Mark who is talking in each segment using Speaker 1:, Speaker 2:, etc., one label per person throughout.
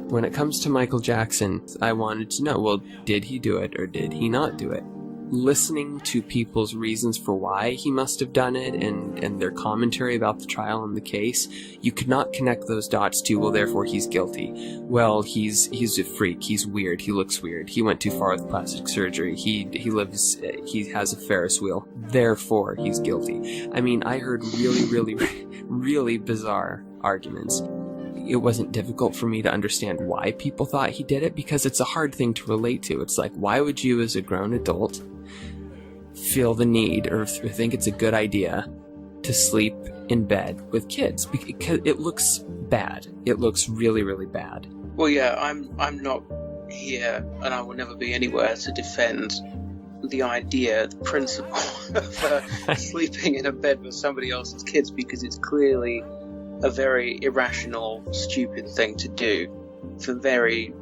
Speaker 1: When it comes to Michael Jackson, I wanted to know, well, did he do it or did he not do it? Listening to people's reasons for why he must have done it and their commentary about the trial and the case, you could not connect those dots to, well, therefore he's guilty. Well, he's a freak, he's weird, he looks weird, he went too far with plastic surgery, he has a Ferris wheel, therefore he's guilty. I mean, I heard really bizarre arguments. It wasn't difficult for me to understand why people thought he did it, because it's a hard thing to relate to. It's like, why would you as a grown adult feel the need or think it's a good idea to sleep in bed with kids? Because it looks bad. It looks really bad.
Speaker 2: Well, yeah, I'm not here, and I will never be anywhere to defend the idea, the principle of sleeping in a bed with somebody else's kids, because it's clearly a very irrational, stupid thing to do for very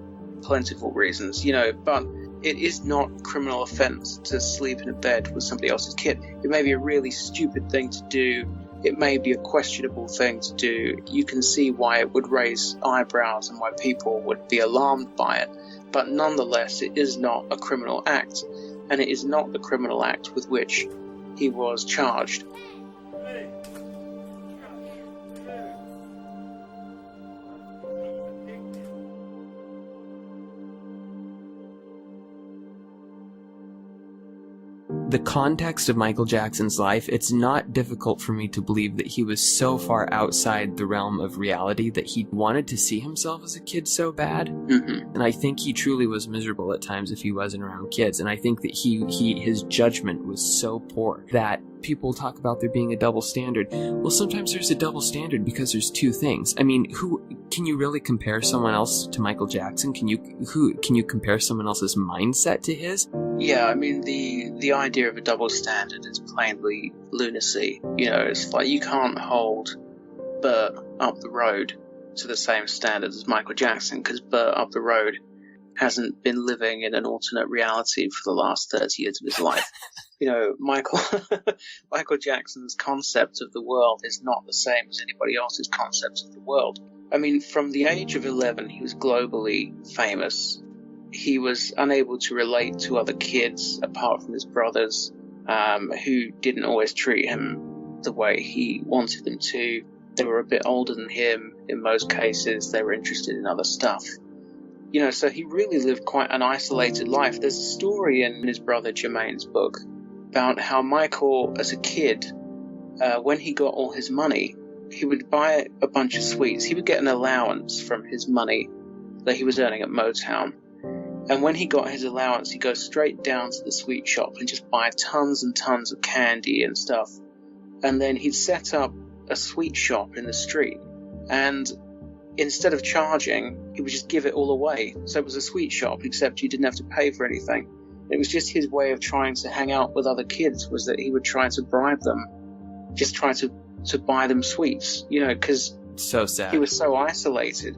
Speaker 2: plentiful reasons, but it is not a criminal offence to sleep in a bed with somebody else's kid. It may be a really stupid thing to do. It may be a questionable thing to do. You can see why it would raise eyebrows and why people would be alarmed by it. But nonetheless, it is not a criminal act, and it is not the criminal act with which he was charged.
Speaker 1: The context of Michael Jackson's life, it's not difficult for me to believe that he was so far outside the realm of reality that he wanted to see himself as a kid so bad.
Speaker 2: Mm-hmm.
Speaker 1: And I think he truly was miserable at times if he wasn't around kids. And I think that his judgment was so poor that people talk about there being a double standard. Well, sometimes there's a double standard because there's two things. I mean, can you really compare someone else to Michael Jackson? Can you compare someone else's mindset to his?
Speaker 2: Yeah, I mean, the idea of a double standard is plainly lunacy. It's like you can't hold Bert up the road to the same standard as Michael Jackson, because Bert up the road hasn't been living in an alternate reality for the last 30 years of his life. Michael Jackson's concept of the world is not the same as anybody else's concept of the world. I mean, from the age of 11, he was globally famous. He was unable to relate to other kids apart from his brothers, who didn't always treat him the way he wanted them to. They were a bit older than him in most cases. They were interested in other stuff. So he really lived quite an isolated life. There's a story in his brother Jermaine's book about how Michael, as a kid, when he got all his money, he would buy a bunch of sweets. He would get an allowance from his money that he was earning at Motown. And when he got his allowance, he'd go straight down to the sweet shop and just buy tons and tons of candy and stuff. And then he'd set up a sweet shop in the street. And instead of charging, he would just give it all away. So it was a sweet shop, except you didn't have to pay for anything. It was just his way of trying to hang out with other kids, was that he would try to bribe them, just try to buy them sweets, because
Speaker 1: so sad.
Speaker 2: He was so isolated.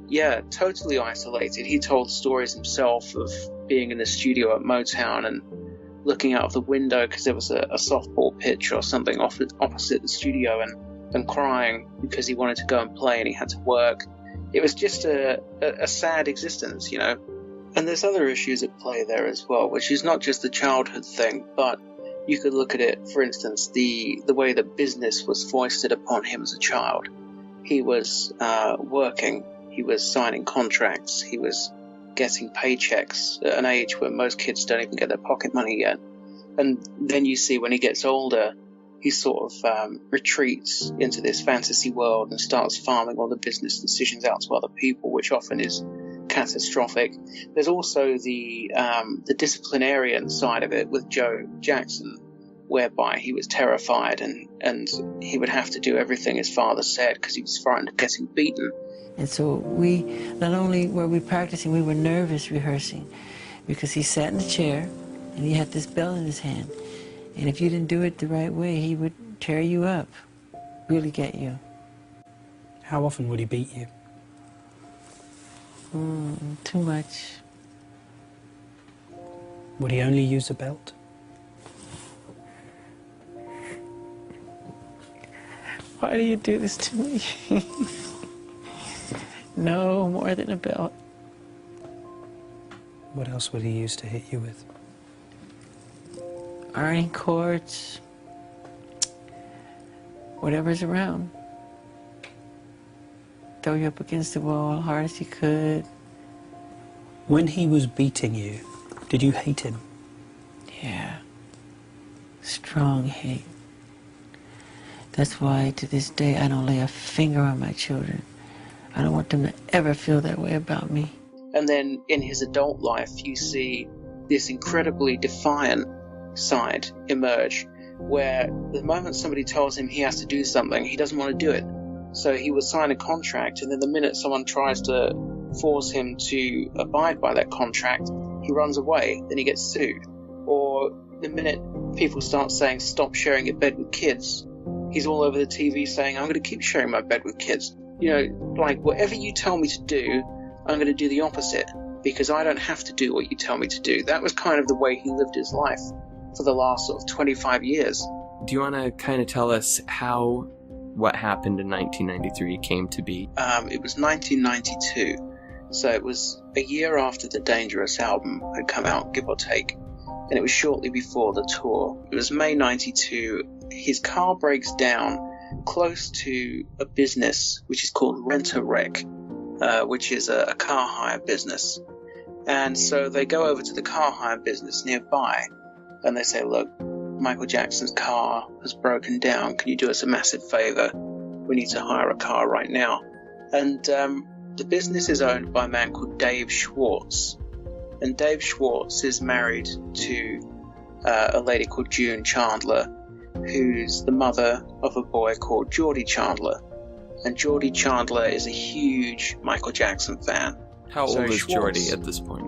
Speaker 2: Yeah, totally isolated. He told stories himself of being in the studio at Motown and looking out of the window because there was a softball pitch or something opposite the studio and crying because he wanted to go and play and he had to work. It was just a sad existence, And there's other issues at play there as well, which is not just the childhood thing, but you could look at it, for instance, the way that business was foisted upon him as a child. He was working. He was signing contracts. He was getting paychecks at an age where most kids don't even get their pocket money yet. And then you see when he gets older, he sort of retreats into this fantasy world and starts farming all the business decisions out to other people, which often is catastrophic. There's also the disciplinarian side of it with Joe Jackson, whereby he was terrified and he would have to do everything his father said because he was frightened of getting beaten.
Speaker 3: And so we, not only were we practicing, we were nervous rehearsing, because he sat in the chair and he had this bell in his hand. And if you didn't do it the right way, he would tear you up, really get you.
Speaker 4: How often would he beat you?
Speaker 3: Too much.
Speaker 4: Would he only use a belt?
Speaker 3: Why do you do this to me? No more than a belt.
Speaker 4: What else would he use to hit you with?
Speaker 3: Ironing cords, whatever's around. Throw you up against the wall as hard as he could.
Speaker 4: When he was beating you, did you hate him?
Speaker 3: Yeah. Strong hate. That's why to this day I don't lay a finger on my children. I don't want them to ever feel that way about me.
Speaker 2: And then in his adult life, you see this incredibly defiant side emerge, where the moment somebody tells him he has to do something, he doesn't want to do it. So he will sign a contract, and then the minute someone tries to force him to abide by that contract, he runs away, then he gets sued. Or the minute people start saying, stop sharing your bed with kids, he's all over the TV saying, I'm going to keep sharing my bed with kids. You know, like, whatever you tell me to do, I'm going to do the opposite, because I don't have to do what you tell me to do. That was kind of the way he lived his life for the last sort of 25 years.
Speaker 1: Do you want to kind of tell us how what happened in 1993 came to be?
Speaker 2: It was 1992, so it was a year after the Dangerous album had come out, give or take, and it was shortly before the tour. It was May 92. His car breaks down close to a business which is called Rent-A-Wreck, which is a car hire business. And so they go over to the car hire business nearby, and they say, look, Michael Jackson's car has broken down. Can you do us a massive favor? We need to hire a car right now. And the business is owned by a man called Dave Schwartz. And Dave Schwartz is married to a lady called June Chandler, who's the mother of a boy called Geordie Chandler. And Geordie Chandler is a huge Michael Jackson fan.
Speaker 1: How old is Geordie at this point?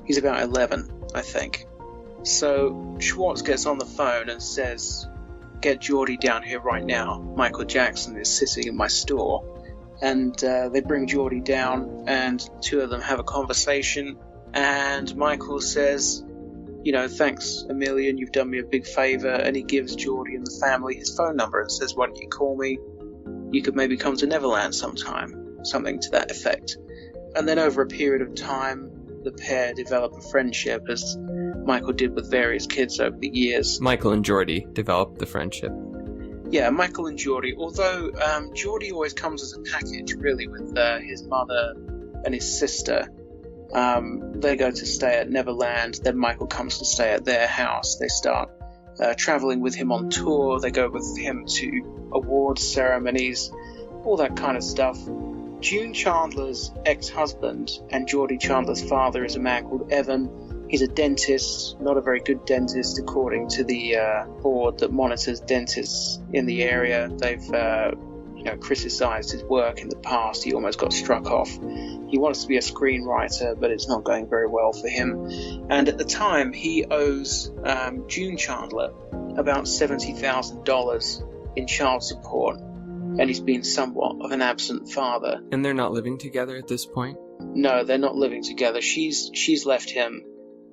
Speaker 2: He's about 11, I think. So Schwartz gets on the phone and says, get Geordie down here right now. Michael Jackson is sitting in my store. And they bring Geordie down, and the two of them have a conversation. And Michael says, you know, thanks a million, you've done me a big favor. And he gives Geordie and the family his phone number and says, why don't you call me? You could maybe come to Neverland sometime. Something to that effect. And then over a period of time, the pair develop a friendship, as Michael did with various kids over the years.
Speaker 1: Michael and Geordie developed the friendship.
Speaker 2: Yeah, Michael and Geordie, although Geordie always comes as a package, really, with his mother and his sister. They go to stay at Neverland, then Michael comes to stay at their house. They start traveling with him on tour, they go with him to awards ceremonies, all that kind of stuff. June Chandler's ex-husband and Geordie Chandler's father is a man called Evan. He's a dentist, not a very good dentist according to the board that monitors dentists in the area. They've criticized his work in the past. He almost got struck off. He wants to be a screenwriter, but it's not going very well for him. And at the time, he owes June Chandler about $70,000 in child support. And he's been somewhat of an absent father.
Speaker 1: And they're not living together at this point?
Speaker 2: No, they're not living together. She's left him,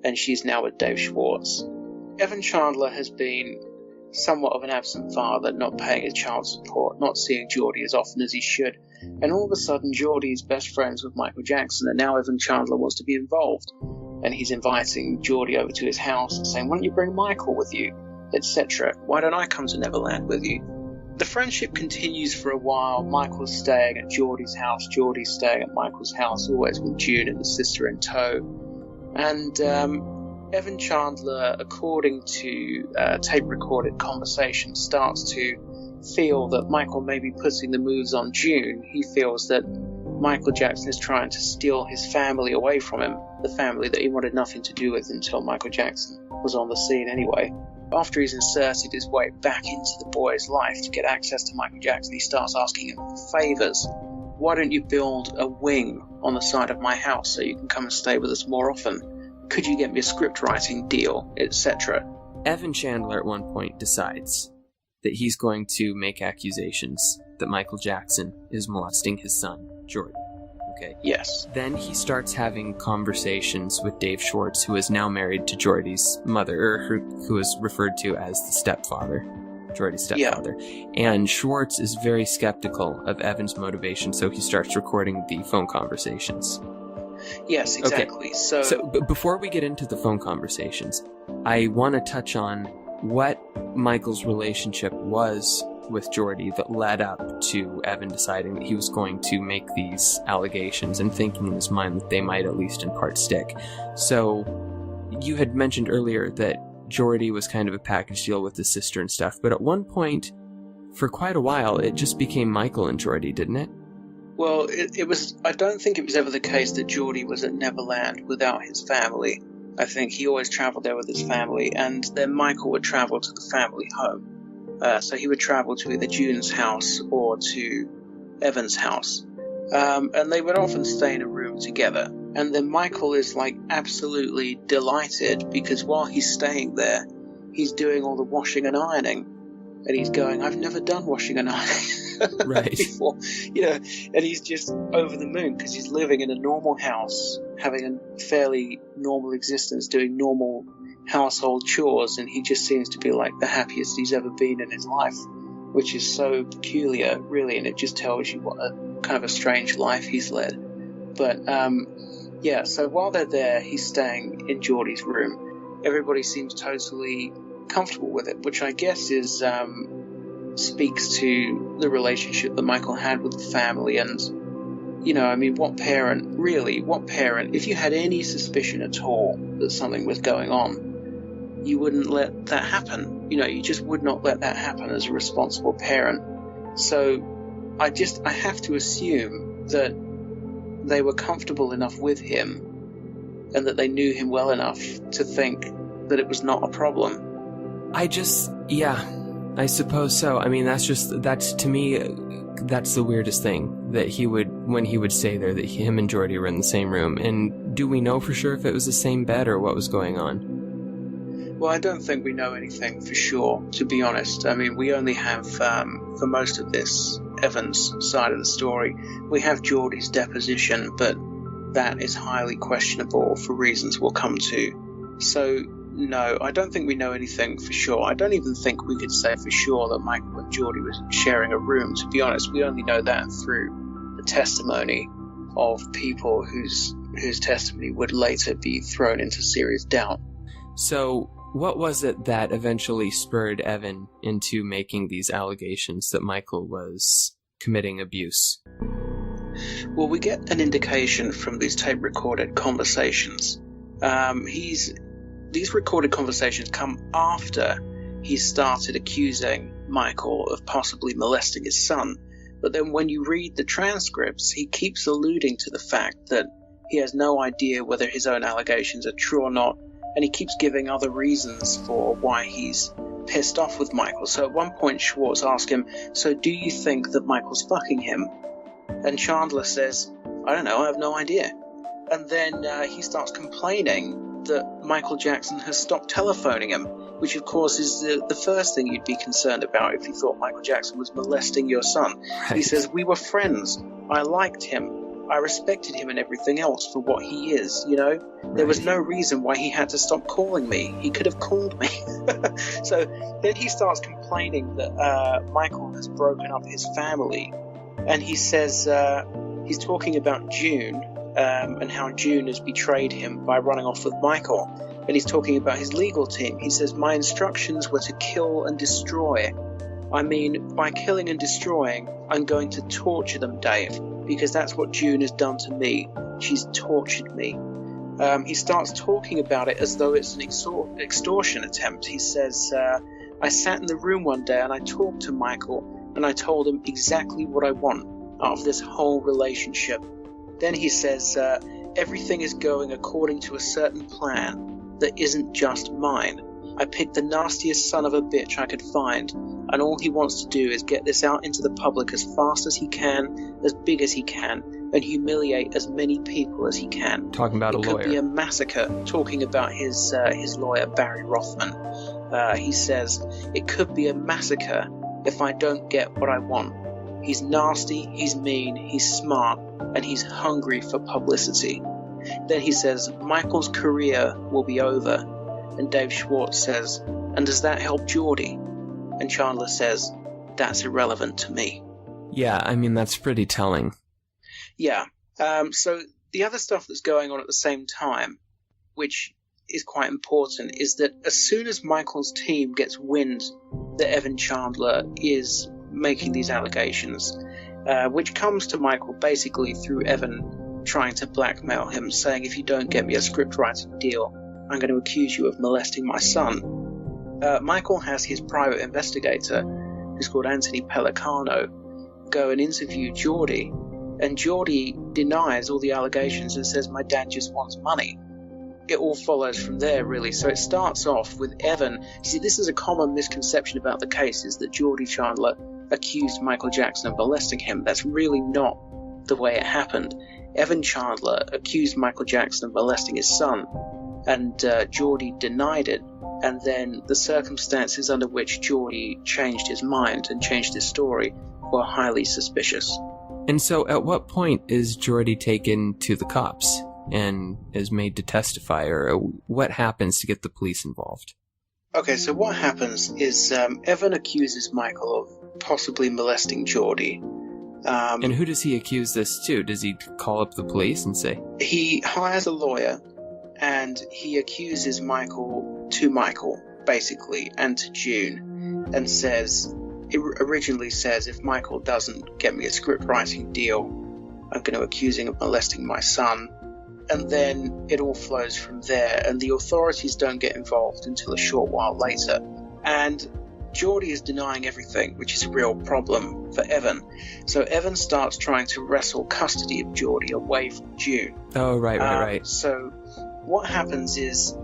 Speaker 2: and she's now with Dave Schwartz. Evan Chandler has been somewhat of an absent father, not paying his child support, not seeing Geordie as often as he should. And all of a sudden, Geordie's best friends with Michael Jackson, and now Evan Chandler wants to be involved. And he's inviting Geordie over to his house and saying, why don't you bring Michael with you, etc. Why don't I come to Neverland with you? The friendship continues for a while. Michael's staying at Geordie's house, Geordie's staying at Michael's house, always with June and the sister in tow. And Evan Chandler, according to tape-recorded conversations, starts to feel that Michael may be putting the moves on June. He feels that Michael Jackson is trying to steal his family away from him, the family that he wanted nothing to do with until Michael Jackson was on the scene anyway. After he's inserted his way back into the boy's life to get access to Michael Jackson, he starts asking him for favors. Why don't you build a wing on the side of my house so you can come and stay with us more often? Could you get me a script writing deal, etc.?
Speaker 1: Evan Chandler at one point decides that he's going to make accusations that Michael Jackson is molesting his son, Geordie. Okay.
Speaker 2: Yes.
Speaker 1: Then he starts having conversations with Dave Schwartz, who is now married to Geordie's mother, or who is referred to as the stepfather. Jordy's stepfather. And Schwartz is very skeptical of Evan's motivation, so he starts recording the phone conversations.
Speaker 2: Yes, exactly.
Speaker 1: Okay.
Speaker 2: So
Speaker 1: before we get into the phone conversations, I want to touch on what Michael's relationship was with Jordy that led up to Evan deciding that he was going to make these allegations and thinking in his mind that they might at least in part stick. So you had mentioned earlier that Jordy was kind of a package deal with his sister and stuff, but at one point, for quite a while, it just became Michael and Jordy, didn't it?
Speaker 2: Well, it was. I don't think it was ever the case that Jordy was at Neverland without his family. I think he always travelled there with his family, and then Michael would travel to the family home. So he would travel to either June's house or to Evan's house. And they would often stay in a room together. And then Michael is like absolutely delighted because while he's staying there, he's doing all the washing and ironing. And he's going, I've never done washing and ironing
Speaker 1: Right.
Speaker 2: before, and he's just over the moon because he's living in a normal house, having a fairly normal existence, doing normal household chores, and he just seems to be like the happiest he's ever been in his life, which is so peculiar, really, and it just tells you what a kind of a strange life he's led. But so while they're there, he's staying in Jordy's room. Everybody seems totally comfortable with it, which I guess is speaks to the relationship that Michael had with the family. And what parent, if you had any suspicion at all that something was going on, you wouldn't let that happen. You just would not let that happen as a responsible parent. So I have to assume that they were comfortable enough with him and that they knew him well enough to think that it was not a problem.
Speaker 1: I suppose so. I mean, that's to me, that's the weirdest thing, that when he would stay there, that him and Jordy were in the same room. And do we know for sure if it was the same bed or what was going on?
Speaker 2: Well, I don't think we know anything for sure, to be honest. I mean, we only have, for most of this Evans side of the story, we have Jordy's deposition, but that is highly questionable for reasons we'll come to. So, no, I don't think we know anything for sure. I don't even think we could say for sure that Michael and Jordy were sharing a room, to be honest. We only know that through the testimony of people whose testimony would later be thrown into serious doubt.
Speaker 1: So, what was it that eventually spurred Evan into making these allegations that Michael was committing abuse?
Speaker 2: Well, we get an indication from these tape-recorded conversations. These recorded conversations come after he started accusing Michael of possibly molesting his son. But then when you read the transcripts, he keeps alluding to the fact that he has no idea whether his own allegations are true or not, and he keeps giving other reasons for why he's pissed off with Michael. So at one point, Schwartz asks him, so do you think that Michael's fucking him? And Chandler says, I don't know, I have no idea. And then he starts complaining that Michael Jackson has stopped telephoning him, which of course is the first thing you'd be concerned about if you thought Michael Jackson was molesting your son. Right. He says, we were friends. I liked him. I respected him and everything else for what he is, Right. There was no reason why he had to stop calling me. He could have called me. So then he starts complaining that Michael has broken up his family. And he says, he's talking about June and how June has betrayed him by running off with Michael. And he's talking about his legal team. He says, my instructions were to kill and destroy. I mean, by killing and destroying, I'm going to torture them, Dave. Because that's what June has done to me. She's tortured me. He starts talking about it as though it's an extortion attempt. He says, I sat in the room one day and I talked to Michael and I told him exactly what I want out of this whole relationship. Then he says, everything is going according to a certain plan that isn't just mine. I picked the nastiest son of a bitch I could find, and all he wants to do is get this out into the public as fast as he can, as big as he can, and humiliate as many people as he can.
Speaker 1: Talking about a lawyer.
Speaker 2: It could be a massacre. Talking about his lawyer, Barry Rothman. He says, it could be a massacre if I don't get what I want. He's nasty, he's mean, he's smart, and he's hungry for publicity. Then he says, Michael's career will be over. And Dave Schwartz says, and does that help Jordy? And Chandler says, "That's irrelevant to me."
Speaker 1: Yeah, I mean, that's pretty telling.
Speaker 2: Yeah. So the other stuff that's going on at the same time, which is quite important, is that as soon as Michael's team gets wind that Evan Chandler is making these allegations, which comes to Michael basically through Evan trying to blackmail him, saying, "If you don't get me a scriptwriting deal, I'm going to accuse you of molesting my son." Michael has his private investigator, who's called Anthony Pellicano, go and interview Geordie, and Geordie denies all the allegations and says, "My dad just wants money." It all follows from there, really. So it starts off with Evan. See, this is a common misconception about the case, is that Geordie Chandler accused Michael Jackson of molesting him. That's really not the way it happened. Evan Chandler accused Michael Jackson of molesting his son, and Geordie denied it. And then the circumstances under which Geordie changed his mind and changed his story were highly suspicious.
Speaker 1: And so at what point is Geordie taken to the cops and is made to testify, or what happens to get the police involved?
Speaker 2: Okay, so what happens is Evan accuses Michael of possibly molesting Geordie.
Speaker 1: And who does he accuse this to? Does he call up the police and say?
Speaker 2: He hires a lawyer, and he accuses Michael, basically, and to June, and says, it originally says, "If Michael doesn't get me a script writing deal, I'm going to accuse him of molesting my son." And then it all flows from there, and the authorities don't get involved until a short while later. And Geordie is denying everything, which is a real problem for Evan. So Evan starts trying to wrestle custody of Geordie away from June.
Speaker 1: Oh, right.
Speaker 2: So what happens is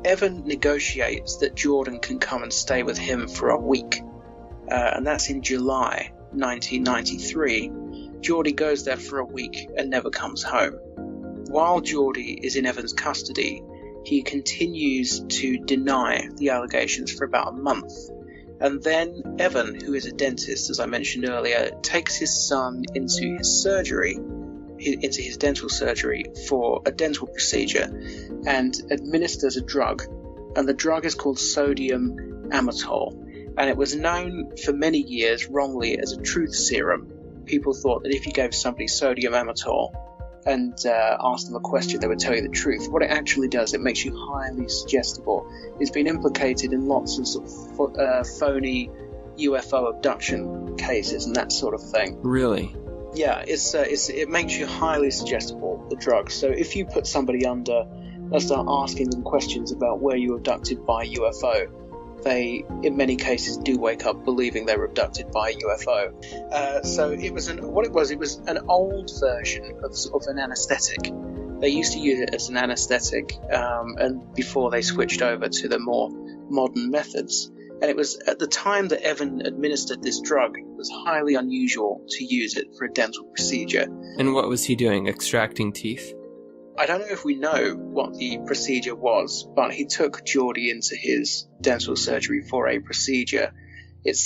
Speaker 2: Evan negotiates that Jordan can come and stay with him for a week. And that's in July 1993. Geordie goes there for a week and never comes home. While Geordie is in Evan's custody, he continues to deny the allegations for about a month. And then Evan, who is a dentist, as I mentioned earlier, takes his son into his dental surgery for a dental procedure and administers a drug. And the drug is called sodium amytal. And it was known for many years wrongly as a truth serum. People thought that if you gave somebody sodium amytal and asked them a question, they would tell you the truth. What it actually does, it makes you highly suggestible. It's been implicated in lots of sort of phony UFO abduction cases and that sort of thing.
Speaker 1: Really?
Speaker 2: Yeah, it makes you highly suggestible, the drug. So if you put somebody under and start asking them questions about were you abducted by a UFO, they, in many cases, do wake up believing they were abducted by a UFO. So it was an old version of an anesthetic. They used to use it as an anesthetic, and before they switched over to the more modern methods. And it was at the time that Evan administered this drug, it was highly unusual to use it for a dental procedure.
Speaker 1: And what was he doing? Extracting teeth?
Speaker 2: I don't know if we know what the procedure was, but he took Geordie into his dental surgery for a procedure. It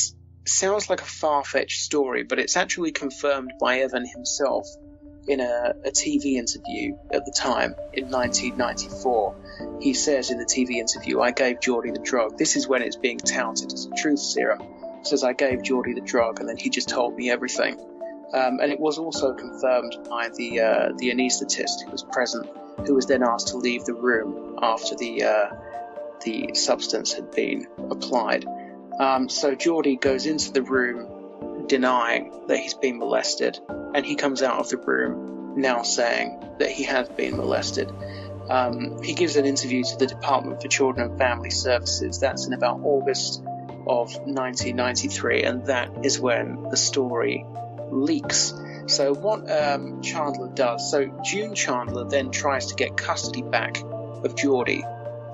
Speaker 2: sounds like a far-fetched story, but it's actually confirmed by Evan himself in a TV interview at the time in 1994. He says in the TV interview, "I gave Geordie the drug." This is when it's being touted as a truth serum. He says, "I gave Geordie the drug, and then he just told me everything." And it was also confirmed by the anaesthetist who was present, who was then asked to leave the room after the substance had been applied. So Geordie goes into the room denying that he's been molested, and he comes out of the room now saying that he has been molested. He gives an interview to the Department for Children and Family Services. That's in about August of 1993, and that is when the story leaks. So what Chandler does, so June Chandler then tries to get custody back of Geordie,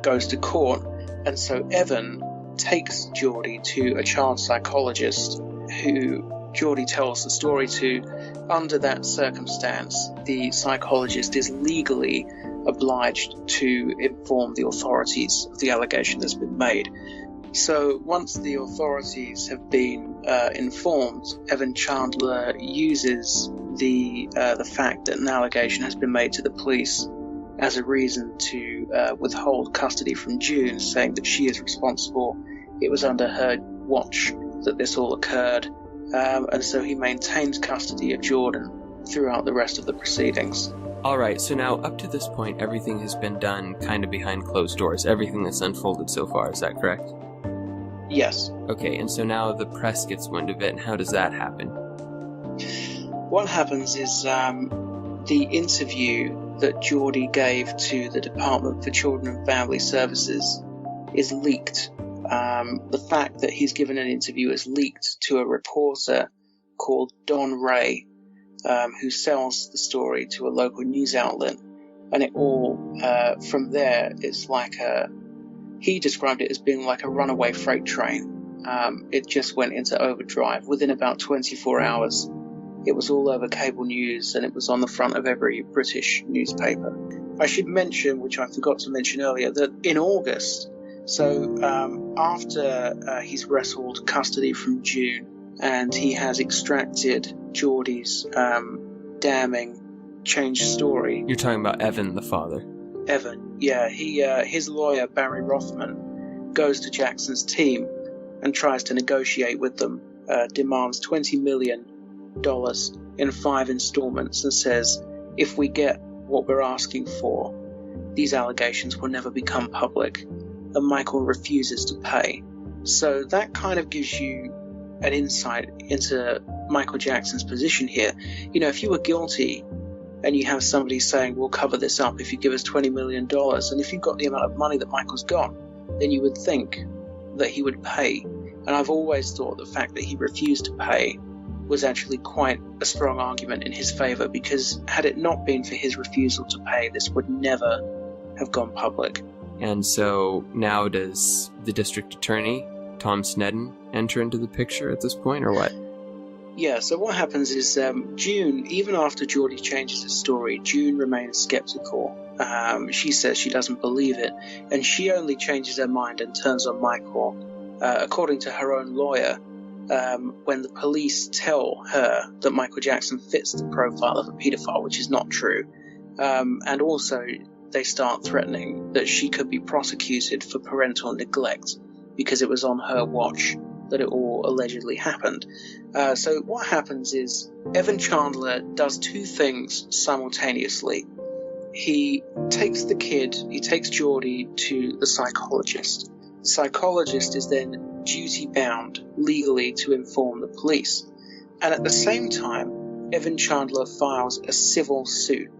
Speaker 2: goes to court, and so Evan takes Geordie to a child psychologist who Geordie tells the story to. Under that circumstance, the psychologist is legally obliged to inform the authorities of the allegation that's been made. So once the authorities have been informed, Evan Chandler uses the fact that an allegation has been made to the police as a reason to withhold custody from June, saying that she is responsible. It was under her watch that this all occurred, and so he maintains custody of Jordan throughout the rest of the proceedings.
Speaker 1: Alright, so now up to this point, everything has been done kind of behind closed doors. Everything that's unfolded so far, is that correct?
Speaker 2: Yes.
Speaker 1: Okay, and so now the press gets wind of it, and how does that happen?
Speaker 2: What happens is the interview that Geordie gave to the Department for Children and Family Services is leaked. The fact that he's given an interview is leaked to a reporter called Don Ray, who sells the story to a local news outlet. And it all, from there, it's like he described it as being like a runaway freight train. It just went into overdrive. Within about 24 hours, it was all over cable news, and it was on the front of every British newspaper. I should mention, which I forgot to mention earlier, that in August, so after he's wrestled custody from June, and he has extracted Geordie's damning changed story.
Speaker 1: You're talking about Evan, the father.
Speaker 2: Evan, yeah. His lawyer, Barry Rothman, goes to Jackson's team and tries to negotiate with them, demands $20 million in 5 installments, and says, if we get what we're asking for, these allegations will never become public. And Michael refuses to pay. So that kind of gives you an insight into Michael Jackson's position here. You know, if you were guilty and you have somebody saying, we'll cover this up if you give us $20 million, and if you've got the amount of money that Michael's got, then you would think that he would pay. And I've always thought the fact that he refused to pay was actually quite a strong argument in his favor, because had it not been for his refusal to pay, this would never have gone public.
Speaker 1: And so now does the district attorney, Tom Sneddon, enter into the picture at this point, or what?
Speaker 2: Yeah, so what happens is June, even after Geordie changes his story, June remains skeptical. She says she doesn't believe it, and she only changes her mind and turns on Michael, according to her own lawyer, when the police tell her that Michael Jackson fits the profile of a paedophile, which is not true. And also they start threatening that she could be prosecuted for parental neglect because it was on her watch that it all allegedly happened. So what happens is Evan Chandler does 2 things simultaneously. He takes Geordie to the psychologist. The psychologist is then duty-bound legally to inform the police. And at the same time, Evan Chandler files a civil suit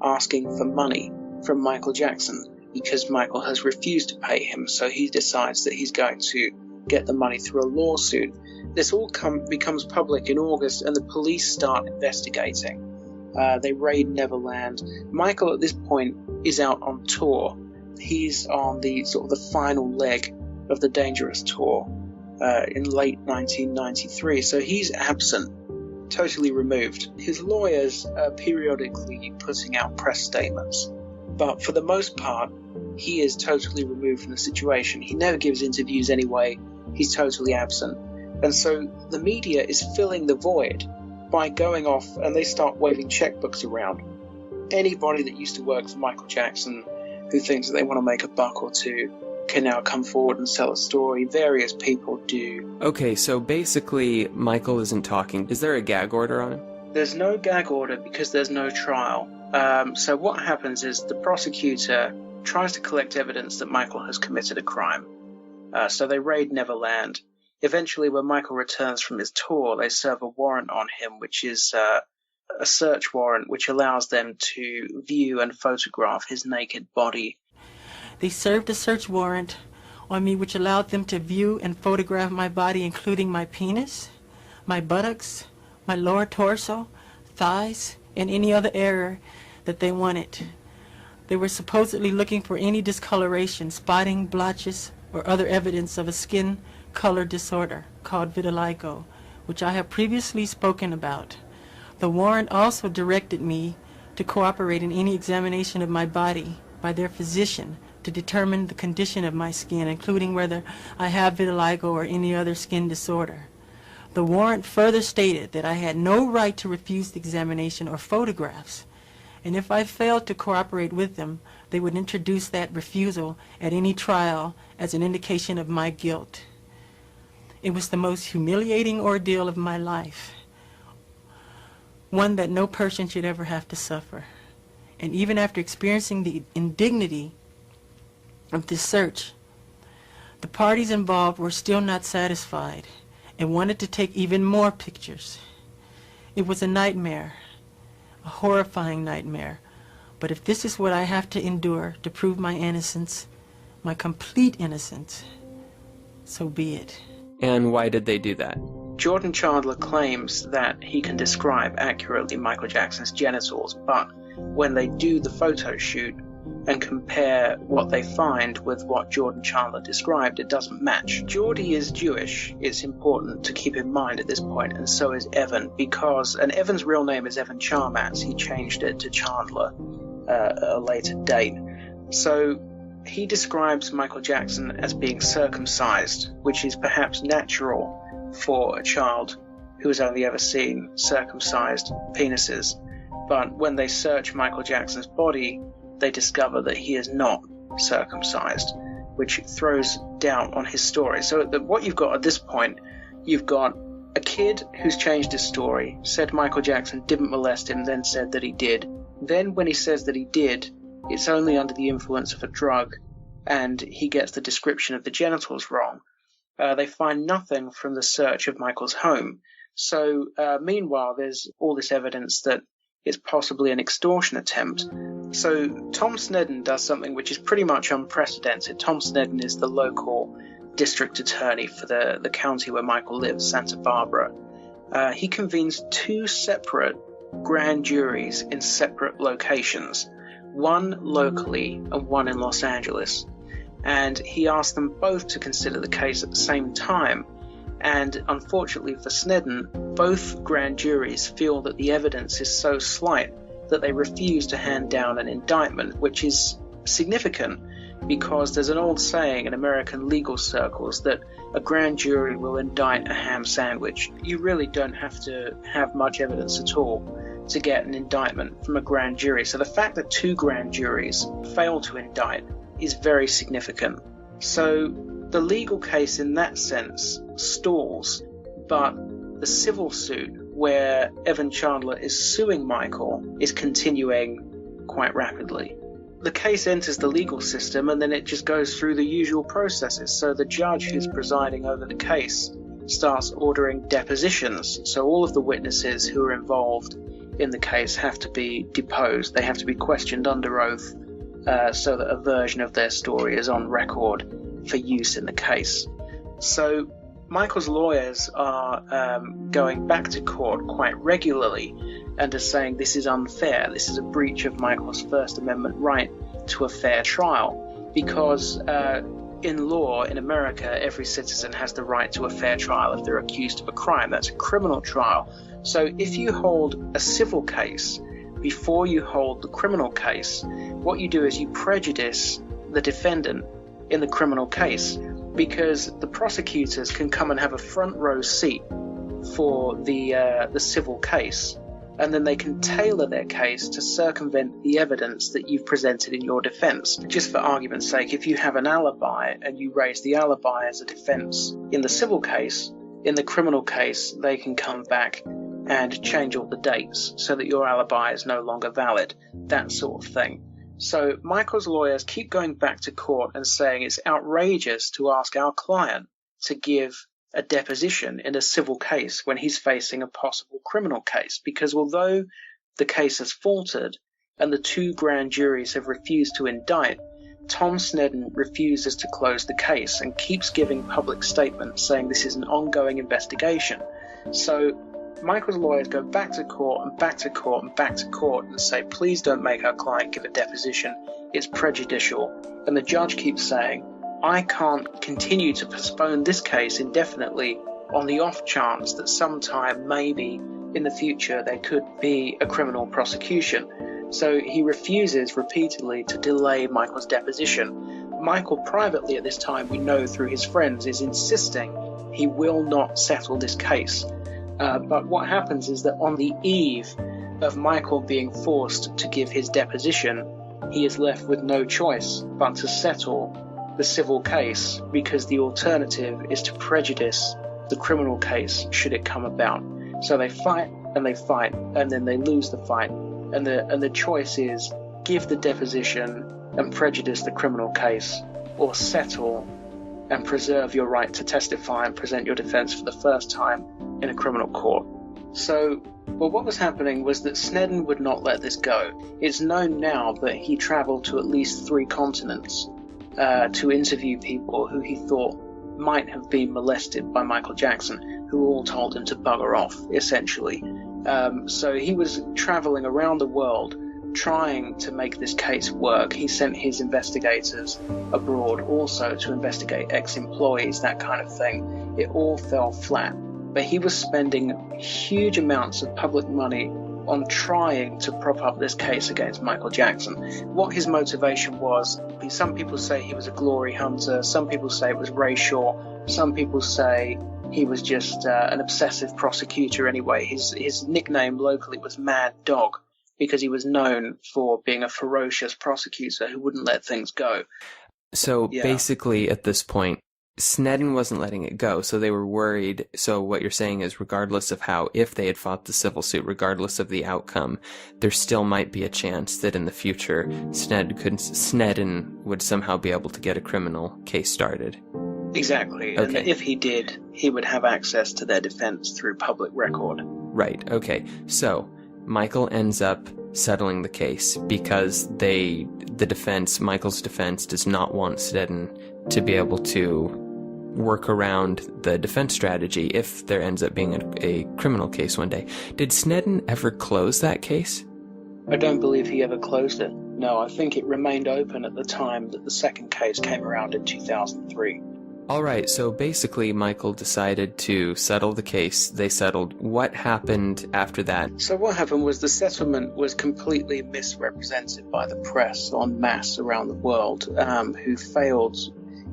Speaker 2: asking for money from Michael Jackson because Michael has refused to pay him, so he decides that he's going to get the money through a lawsuit. This all becomes public in August, and the police start investigating. They raid Neverland. Michael at this point is out on tour. He's on the sort of the final leg of the Dangerous tour in late 1993, so he's absent, totally removed. His lawyers are periodically putting out press statements, but for the most part, he is totally removed from the situation. He never gives interviews anyway. He's totally absent. And so the media is filling the void by going off, and they start waving checkbooks around. Anybody that used to work for Michael Jackson who thinks that they want to make a buck or two can now come forward and sell a story. Various people do.
Speaker 1: Okay, so basically Michael isn't talking. Is there a gag order on him?
Speaker 2: There's no gag order because there's no trial. So what happens is the prosecutor tries to collect evidence that Michael has committed a crime. So they raid Neverland. Eventually, when Michael returns from his tour, they serve a warrant on him, which is a search warrant which allows them to view and photograph his naked body.
Speaker 5: They served a search warrant on me which allowed them to view and photograph my body, including my penis, my buttocks, my lower torso, thighs, and any other area that they wanted. They were supposedly looking for any discoloration, spotting, blotches, or other evidence of a skin color disorder called vitiligo, which I have previously spoken about. The warrant also directed me to cooperate in any examination of my body by their physician to determine the condition of my skin, including whether I have vitiligo or any other skin disorder. The warrant further stated that I had no right to refuse the examination or photographs, and if I failed to cooperate with them, they would introduce that refusal at any trial as an indication of my guilt. It was the most humiliating ordeal of my life, one that no person should ever have to suffer. And even after experiencing the indignity of this search, the parties involved were still not satisfied and wanted to take even more pictures. It was a nightmare, a horrifying nightmare. But if this is what I have to endure to prove my innocence, my complete innocence, so be it.
Speaker 1: And why did they do that?
Speaker 2: Jordan Chandler claims that he can describe accurately Michael Jackson's genitals, but when they do the photo shoot and compare what they find with what Jordan Chandler described, it doesn't match. Geordie is Jewish, it's important to keep in mind at this point, and so is Evan, and Evan's real name is Evan Charmatz. He changed it to Chandler at a later date. So he describes Michael Jackson as being circumcised, which is perhaps natural for a child who has only ever seen circumcised penises. But when they search Michael Jackson's body, they discover that he is not circumcised, which throws doubt on his story. So what you've got at this point, you've got a kid who's changed his story, said Michael Jackson didn't molest him, then said that he did. Then when he says that he did, it's only under the influence of a drug, and he gets the description of the genitals wrong. They find nothing from the search of Michael's home. So meanwhile, there's all this evidence that it's possibly an extortion attempt. So Tom Sneddon does something which is pretty much unprecedented. Tom Sneddon is the local district attorney for the county where Michael lives, Santa Barbara. He convenes two separate grand juries in separate locations, one locally and one in Los Angeles. And he asked them both to consider the case at the same time. And unfortunately for Sneddon, both grand juries feel that the evidence is so slight that they refuse to hand down an indictment, which is significant because there's an old saying in American legal circles that a grand jury will indict a ham sandwich. You really don't have to have much evidence at all to get an indictment from a grand jury. So the fact that two grand juries fail to indict is very significant. So the legal case in that sense stalls, but the civil suit where Evan Chandler is suing Michael is continuing quite rapidly. The case enters the legal system and then it just goes through the usual processes. So the judge who's presiding over the case starts ordering depositions. So all of the witnesses who are involved in the case have to be deposed. They have to be questioned under oath so that a version of their story is on record for use in the case. So Michael's lawyers are going back to court quite regularly and are saying this is unfair, this is a breach of Michael's First Amendment right to a fair trial, because in law in America every citizen has the right to a fair trial if they're accused of a crime. That's a criminal trial. So if you hold a civil case before you hold the criminal case, what you do is you prejudice the defendant in the criminal case, because the prosecutors can come and have a front row seat for the civil case, and then they can tailor their case to circumvent the evidence that you've presented in your defense. Just for argument's sake, if you have an alibi and you raise the alibi as a defense in the civil case, in the criminal case they can come back and change all the dates so that your alibi is no longer valid, that sort of thing. So Michael's lawyers keep going back to court and saying it's outrageous to ask our client to give a deposition in a civil case when he's facing a possible criminal case, because although the case has faltered and the two grand juries have refused to indict, Tom Sneddon refuses to close the case and keeps giving public statements saying this is an ongoing investigation. So Michael's lawyers go back to court and back to court and back to court and say, please don't make our client give a deposition, it's prejudicial. And the judge keeps saying, I can't continue to postpone this case indefinitely on the off chance that sometime, maybe in the future, there could be a criminal prosecution. So he refuses repeatedly to delay Michael's deposition. Michael privately at this time, we know through his friends, is insisting he will not settle this case. But what happens is that on the eve of Michael being forced to give his deposition, he is left with no choice but to settle the civil case, because the alternative is to prejudice the criminal case should it come about. So they fight, and then they lose the fight. And the choice is give the deposition and prejudice the criminal case, or settle and preserve your right to testify and present your defense for the first time in a criminal court. So, well, what was happening was that Snedden would not let this go. It's known now that he travelled to at least 3 continents to interview people who he thought might have been molested by Michael Jackson, who all told him to bugger off, essentially. So he was travelling around the world trying to make this case work. He sent his investigators abroad also to investigate ex-employees, that kind of thing. It all fell flat. But he was spending huge amounts of public money on trying to prop up this case against Michael Jackson. What his motivation was, some people say he was a glory hunter, some people say it was racial, some people say he was just an obsessive prosecutor anyway. His nickname locally was Mad Dog, because he was known for being a ferocious prosecutor who wouldn't let things go.
Speaker 1: So basically, at this point, Snedden wasn't letting it go, so they were worried. So what you're saying is, regardless of how, if they had fought the civil suit, regardless of the outcome, there still might be a chance that in the future, Snedden would somehow be able to get a criminal case started.
Speaker 2: Exactly.
Speaker 1: Okay.
Speaker 2: And if he did, he would have access to their defense through public record.
Speaker 1: Right, okay. So Michael ends up settling the case because Michael's defense does not want Snedden to be able to work around the defense strategy if there ends up being a criminal case one day. Did Snedden ever close that case?
Speaker 2: I don't believe he ever closed it. No, I think it remained open at the time that the second case came around in 2003.
Speaker 1: Alright, so basically Michael decided to settle the case. They settled. What happened after that?
Speaker 2: So what happened was the settlement was completely misrepresented by the press en masse around the world, who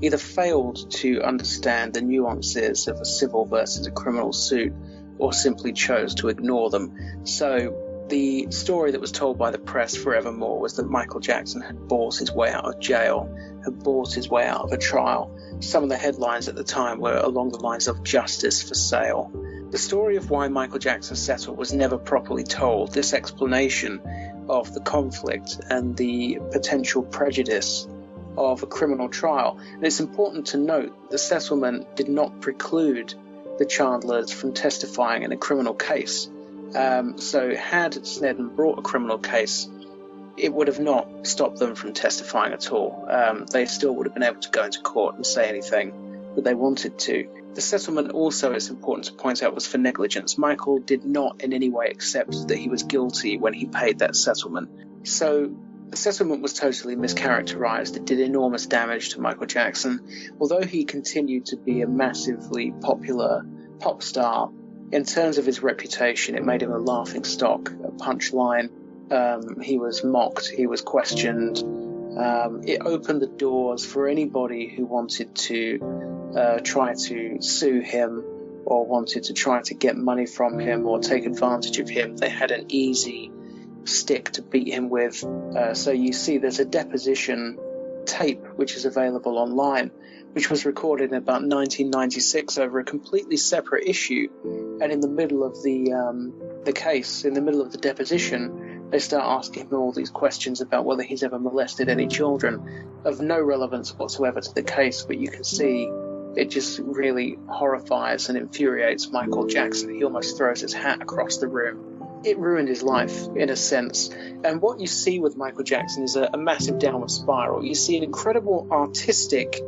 Speaker 2: either failed to understand the nuances of a civil versus a criminal suit, or simply chose to ignore them. So the story that was told by the press forevermore was that Michael Jackson had bought his way out of jail, had bought his way out of a trial. Some of the headlines at the time were along the lines of justice for sale. The story of why Michael Jackson settled was never properly told. This explanation of the conflict and the potential prejudice of a criminal trial. And it's important to note the settlement did not preclude the Chandlers from testifying in a criminal case. So had Snedden brought a criminal case, it would have not stopped them from testifying at all. They still would have been able to go into court and say anything that they wanted to. The settlement also, it's important to point out, was for negligence. Michael did not in any way accept that he was guilty when he paid that settlement. So the settlement was totally mischaracterized. It did enormous damage to Michael Jackson. Although he continued to be a massively popular pop star, in terms of his reputation, it made him a laughing stock, a punchline. He was mocked, he was questioned. It opened the doors for anybody who wanted to try to sue him, or wanted to try to get money from him or take advantage of him. They had an easy stick to beat him with. So you see there's a deposition tape which is available online, which was recorded in about 1996 over a completely separate issue. And in the middle of the case, in the middle of the deposition, they start asking him all these questions about whether he's ever molested any children, of no relevance whatsoever to the case, but you can see it just really horrifies and infuriates Michael Jackson. He almost throws his hat across the room. It ruined his life, in a sense. And what you see with Michael Jackson is a massive downward spiral. You see an incredible artistic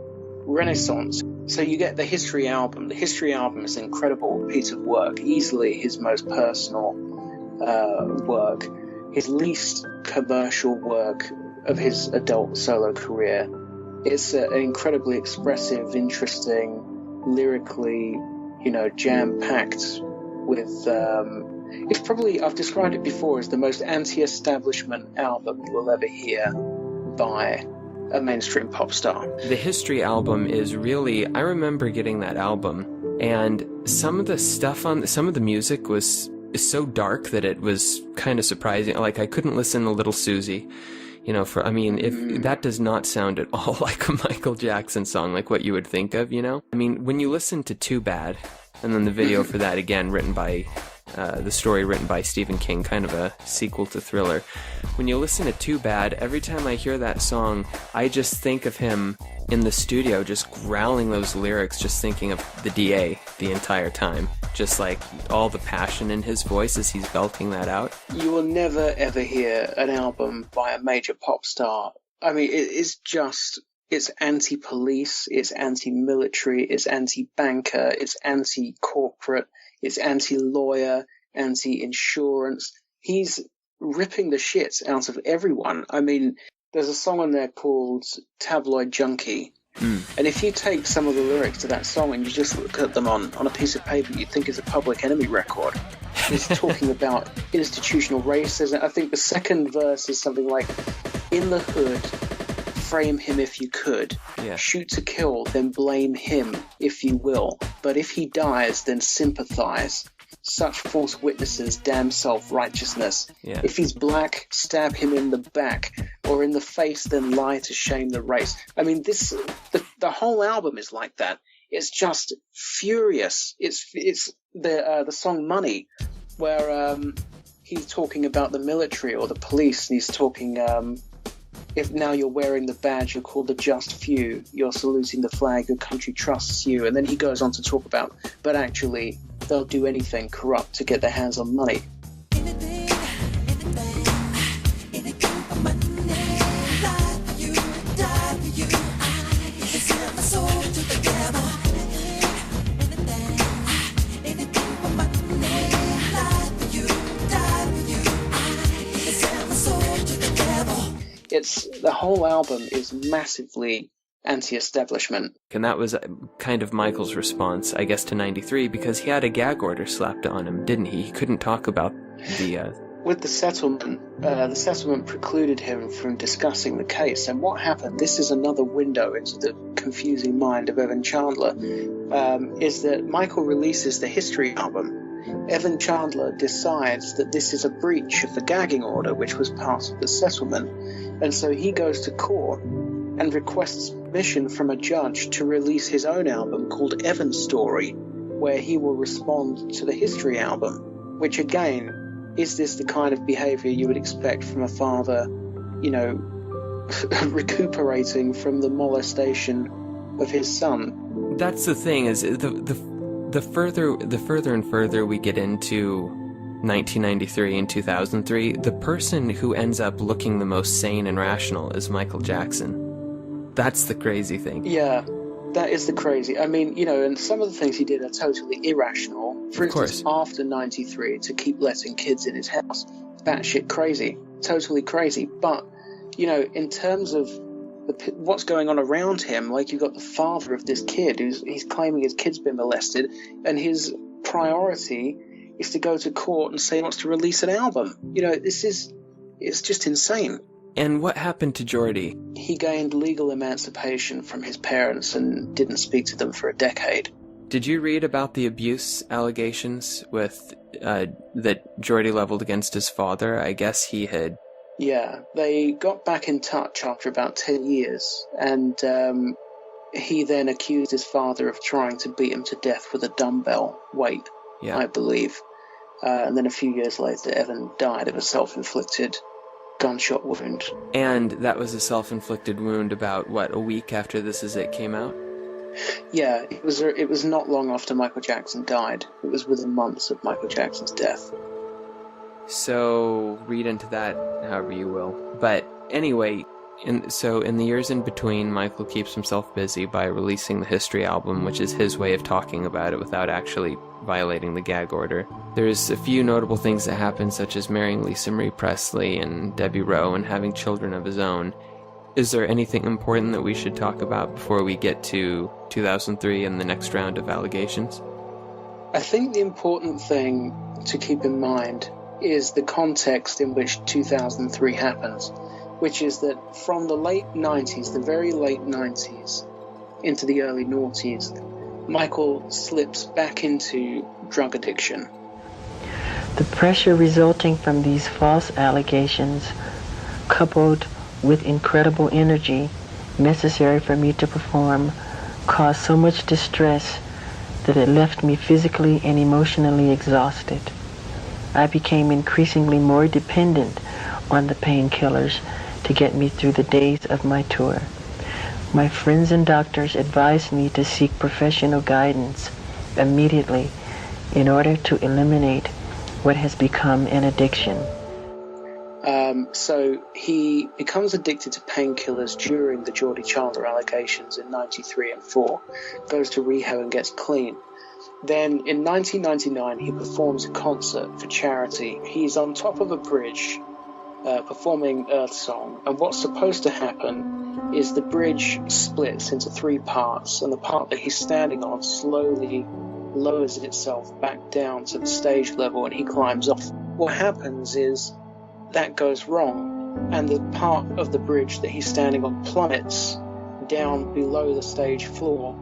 Speaker 2: renaissance. So you get the History album. The History album is an incredible piece of work, easily his most personal work, his least commercial work of his adult solo career. It's an incredibly expressive, interesting, lyrically, jam-packed with... it's probably, I've described it before as the most anti-establishment album you will ever hear by a mainstream pop star.
Speaker 1: The History album is really... I remember getting that album, and some of the stuff on... some of the music was so dark that it was kind of surprising. Like, I couldn't listen to Little Susie. If that does not sound at all like a Michael Jackson song, like what you would think of, I mean, when you listen to Too Bad, And then the video for that, again, the story written by Stephen King, kind of a sequel to Thriller. When you listen to Too Bad, every time I hear that song, I just think of him in the studio just growling those lyrics, just thinking of the DA the entire time. Just like all the passion in his voice as he's belting that out.
Speaker 2: You will never ever hear an album by a major pop star. I mean, it's anti-police, it's anti-military, it's anti-banker, it's anti-corporate, it's anti-lawyer, anti-insurance. He's ripping the shit out of everyone. I mean, there's a song on there called Tabloid Junkie. And if you take some of the lyrics to that song and you just look at them on a piece of paper, you'd think it's a Public Enemy record. He's talking about institutional racism. I think the second verse is something like, in the hood, frame him if you could.
Speaker 1: Yeah.
Speaker 2: Shoot to kill, then blame him if you will. But if he dies, then sympathize. Such false witnesses, damn self-righteousness.
Speaker 1: Yeah.
Speaker 2: If he's black, stab him in the back, or in the face, then lie to shame the race. I mean, the whole album is like that. It's just furious. It's the song Money, where he's talking about the military or the police, and he's talking, if now you're wearing the badge, you're called the just few, you're saluting the flag, your country trusts you. And then he goes on to talk about, but actually, they'll do anything corrupt to get their hands on money. The whole album is massively anti-establishment.
Speaker 1: And that was kind of Michael's response, I guess, to 93, because he had a gag order slapped on him, didn't he? He couldn't talk about the...
Speaker 2: With the settlement precluded him from discussing the case. And what happened, this is another window into the confusing mind of Evan Chandler, is that Michael releases the History album. Evan Chandler decides that this is a breach of the gagging order, which was part of the settlement. And so he goes to court and requests permission from a judge to release his own album called Evan's Story, where he will respond to the History album, which again, is this the kind of behavior you would expect from a father, recuperating from the molestation of his son?
Speaker 1: That's the thing, is the further and further we get into 1993 and 2003, the person who ends up looking the most sane and rational is Michael Jackson. That's the crazy thing.
Speaker 2: Yeah, that is the crazy. I mean, and some of the things he did are totally irrational. For instance, after 93, to keep letting kids in his house, batshit crazy, totally crazy. But, in terms of what's going on around him, like you've got the father of this kid he's claiming his kid's been molested, and his priority is to go to court and say he wants to release an album. It's just insane.
Speaker 1: And what happened to Geordie?
Speaker 2: He gained legal emancipation from his parents and didn't speak to them for a decade.
Speaker 1: Did you read about the abuse allegations that Geordie leveled against his father? I guess he had...
Speaker 2: Yeah, they got back in touch after about 10 years, and he then accused his father of trying to beat him to death with a dumbbell weight, I believe. And then a few years later, Evan died of a self-inflicted gunshot wound.
Speaker 1: And that was a self-inflicted wound about, a week after This Is It came out?
Speaker 2: Yeah, it was not long after Michael Jackson died. It was within months of Michael Jackson's death.
Speaker 1: So, read into that however you will. But anyway, in the years in between, Michael keeps himself busy by releasing the History album, which is his way of talking about it without actually violating the gag order. There's a few notable things that happen, such as marrying Lisa Marie Presley and Debbie Rowe and having children of his own. Is there anything important that we should talk about before we get to 2003 and the next round of allegations?
Speaker 2: I think the important thing to keep in mind is the context in which 2003 happens, which is that from the late 90s, the very late 90s, into the early noughties, Michael slips back into drug addiction.
Speaker 3: The pressure resulting from these false allegations, coupled with incredible energy necessary for me to perform, caused so much distress that it left me physically and emotionally exhausted. I became increasingly more dependent on the painkillers to get me through the days of my tour. My friends and doctors advised me to seek professional guidance immediately in order to eliminate what has become an addiction.
Speaker 2: So he becomes addicted to painkillers during the Geordie Chandler allegations in 93 and 4, goes to rehab and gets clean. Then in 1999 he performs a concert for charity. He's on top of a bridge performing Earth Song, and what's supposed to happen is the bridge splits into 3 parts, and the part that he's standing on slowly lowers itself back down to the stage level and he climbs off. What happens is that goes wrong, and the part of the bridge that he's standing on plummets down below the stage floor,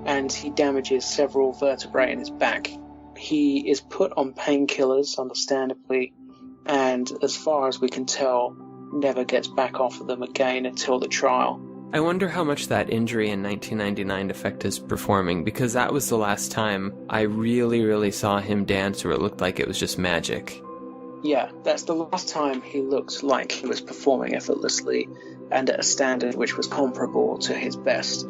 Speaker 2: and he damages several vertebrae in his back. He is put on painkillers, understandably, and as far as we can tell, never gets back off of them again until the trial.
Speaker 1: I wonder how much that injury in 1999 affected his performing, because that was the last time I really saw him dance where it looked like it was just magic.
Speaker 2: Yeah, that's the last time he looked like he was performing effortlessly and at a standard which was comparable to his best.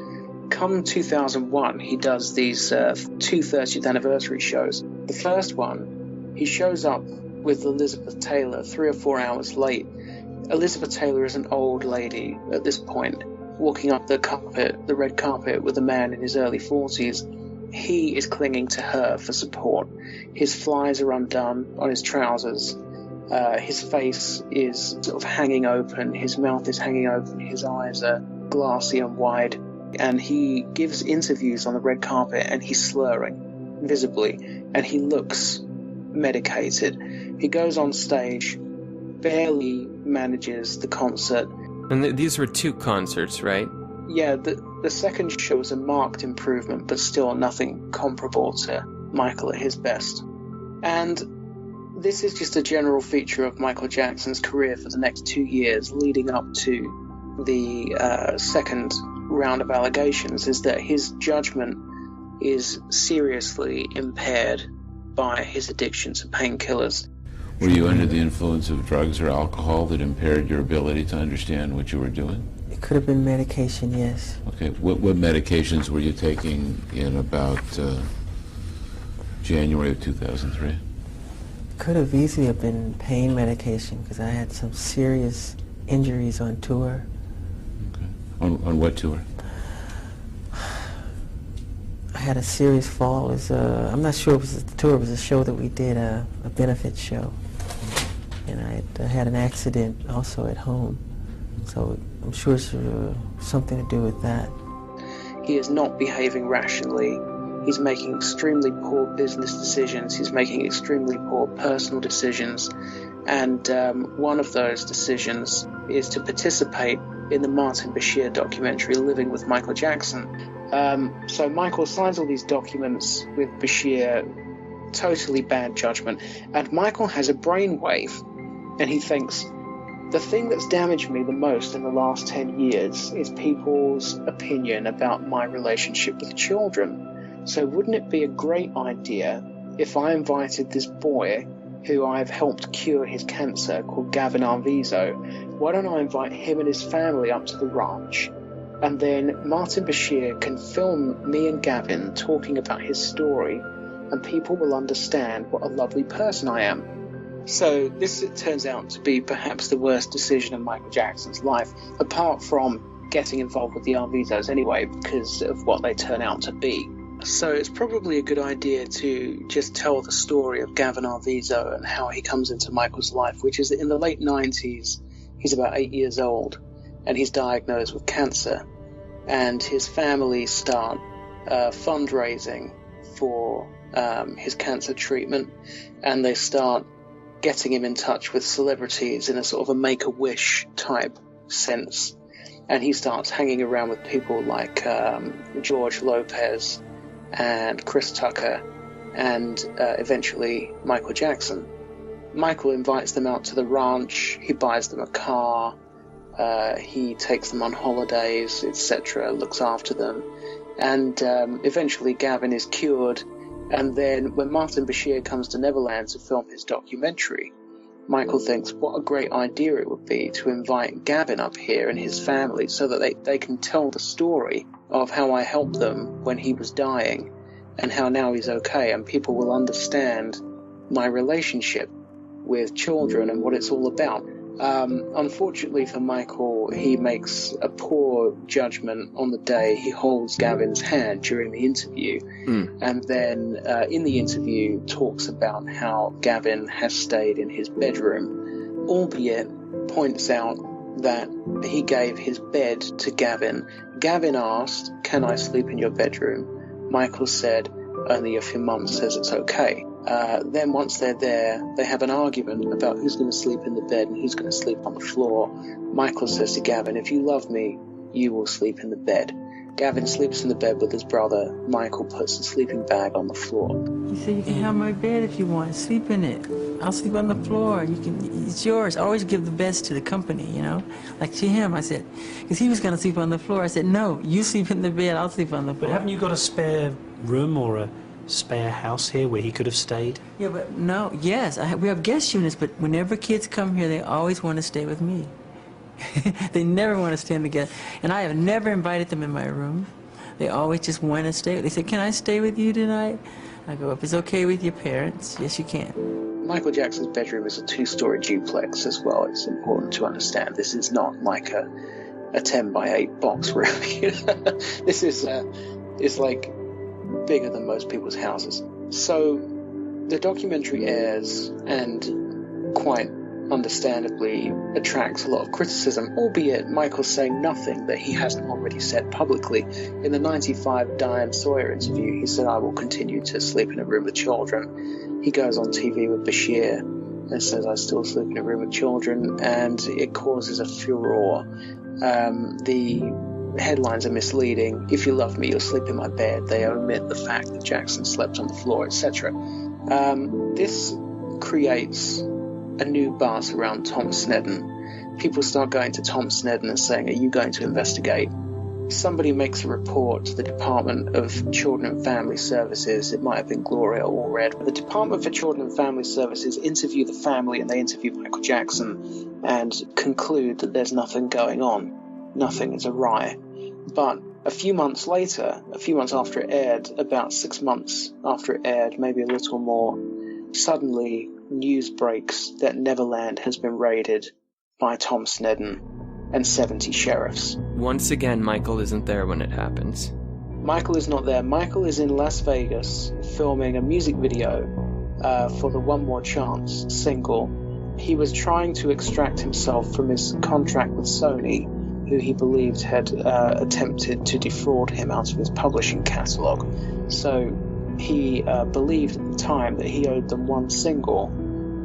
Speaker 2: Come 2001, he does these 2 30th anniversary shows. The first one, he shows up with Elizabeth Taylor 3 or 4 hours late. Elizabeth Taylor is an old lady at this point, walking up the red carpet with a man in his early 40s. He is clinging to her for support. His flies are undone on his trousers. His face is sort of hanging open. His mouth is hanging open. His eyes are glassy and wide. And he gives interviews on the red carpet and he's slurring visibly. And he looks medicated. He goes on stage, barely manages the concert.
Speaker 1: And these were 2 concerts, right?
Speaker 2: Yeah, the second show was a marked improvement, but still nothing comparable to Michael at his best. And this is just a general feature of Michael Jackson's career for the next 2 years leading up to the second round of allegations, is that his judgment is seriously impaired by his addiction to painkillers.
Speaker 6: Were you under the influence of drugs or alcohol that impaired your ability to understand what you were doing?
Speaker 3: It could have been medication, yes.
Speaker 6: Okay, what medications were you taking in about January of 2003?
Speaker 3: Could have easily have been pain medication because I had some serious injuries on tour.
Speaker 6: Okay. On what tour?
Speaker 3: I had a serious fall. It was, I'm not sure it was the tour. It was a show that we did, a benefit show. And I had an accident also at home. So I'm sure it's something to do with that.
Speaker 2: He is not behaving rationally. He's making extremely poor business decisions. He's making extremely poor personal decisions. And one of those decisions is to participate in the Martin Bashir documentary, Living with Michael Jackson. So Michael signs all these documents with Bashir, totally bad judgment. And Michael has a brainwave, and he thinks, the thing that's damaged me the most in the last 10 years is people's opinion about my relationship with children. So wouldn't it be a great idea if I invited this boy who I've helped cure his cancer, called Gavin Arvizo? Why don't I invite him and his family up to the ranch? And then Martin Bashir can film me and Gavin talking about his story, and people will understand what a lovely person I am. So this turns out to be perhaps the worst decision in Michael Jackson's life, apart from getting involved with the Arvizos anyway, because of what they turn out to be. So it's probably a good idea to just tell the story of Gavin Arvizo and how he comes into Michael's life, which is that in the late 90s, he's about 8 years old, and he's diagnosed with cancer. And his family start fundraising for his cancer treatment, and they start getting him in touch with celebrities in a sort of a Make-A-Wish type sense. And he starts hanging around with people like George Lopez and Chris Tucker and eventually Michael Jackson. Michael invites them out to the ranch, he buys them a car, he takes them on holidays, etc., looks after them. And eventually Gavin is cured. And then when Martin Bashir comes to Neverland to film his documentary, Michael thinks what a great idea it would be to invite Gavin up here and his family so that they can tell the story of how I helped them when he was dying and how now he's okay, and people will understand my relationship with children and what it's all about. Unfortunately for Michael, he makes a poor judgment on the day. He holds Gavin's hand during the interview, and then in the interview talks about how Gavin has stayed in his bedroom, albeit points out that he gave his bed to Gavin. Gavin asked, "Can I sleep in your bedroom?" Michael said, "Only if your mum says it's okay." Then once they're there, they have an argument about who's going to sleep in the bed and who's going to sleep on the floor. Michael says to Gavin, "If you love me, you will sleep in the bed." Gavin sleeps in the bed with his brother. Michael puts the sleeping bag on the floor.
Speaker 3: He said, "You can have my bed if you want. Sleep in it. I'll sleep on the floor. You can. It's yours." I always give the best to the company, you know. Like to him, I said, because he was going to sleep on the floor. I said, "No, you sleep in the bed. I'll sleep on the floor."
Speaker 4: But haven't you got a spare room or a spare house here where he could have stayed?
Speaker 3: Yeah, but no. Yes, we have guest units, but whenever kids come here, they always want to stay with me. They never want to stay in the guest. And I have never invited them in my room. They always just want to stay. They say, "Can I stay with you tonight?" I go, "If it's okay with your parents, yes, you can."
Speaker 2: Michael Jackson's bedroom is a 2-story duplex as well. It's important to understand. This is not like a 10 by 8 box room. This is like bigger than most people's houses. So the documentary airs and quite understandably attracts a lot of criticism, albeit Michael's saying nothing that he hasn't already said publicly. In the 95 Diane Sawyer interview, he said, "I will continue to sleep in a room with children." He goes on TV with Bashir and says, "I still sleep in a room with children," and it causes a furore. The headlines are misleading. "If you love me, you'll sleep in my bed." They omit the fact that Jackson slept on the floor, etc. This creates a new buzz around Tom Sneddon. People start going to Tom Sneddon and saying, "Are you going to investigate?" Somebody makes a report to the Department of Children and Family Services. It might have been Gloria Allred. The Department for Children and Family Services interview the family, and they interview Michael Jackson and conclude that there's nothing going on. Nothing is awry. But a few months later, a few months after it aired, about 6 months after it aired, maybe a little more, suddenly news breaks that Neverland has been raided by Tom Sneddon and 70 sheriffs.
Speaker 1: Once again, Michael isn't there when it happens.
Speaker 2: Michael is not there. Michael is in Las Vegas filming a music video for the One More Chance single. He was trying to extract himself from his contract with Sony, who he believed had attempted to defraud him out of his publishing catalogue. So he believed at the time that he owed them one single,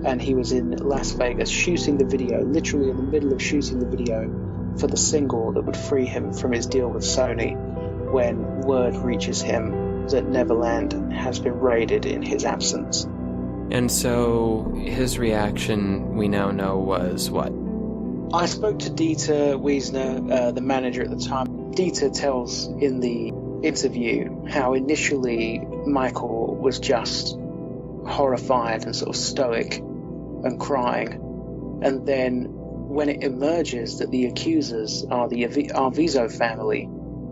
Speaker 2: and he was in Las Vegas shooting the video, literally in the middle of shooting the video for the single that would free him from his deal with Sony, when word reaches him that Neverland has been raided in his absence.
Speaker 1: And so his reaction, we now know, was what?
Speaker 2: I spoke to Dieter Wiesner, the manager at the time. Dieter tells in the interview how initially Michael was just horrified and sort of stoic and crying, and then when it emerges that the accusers are the Arvizo family,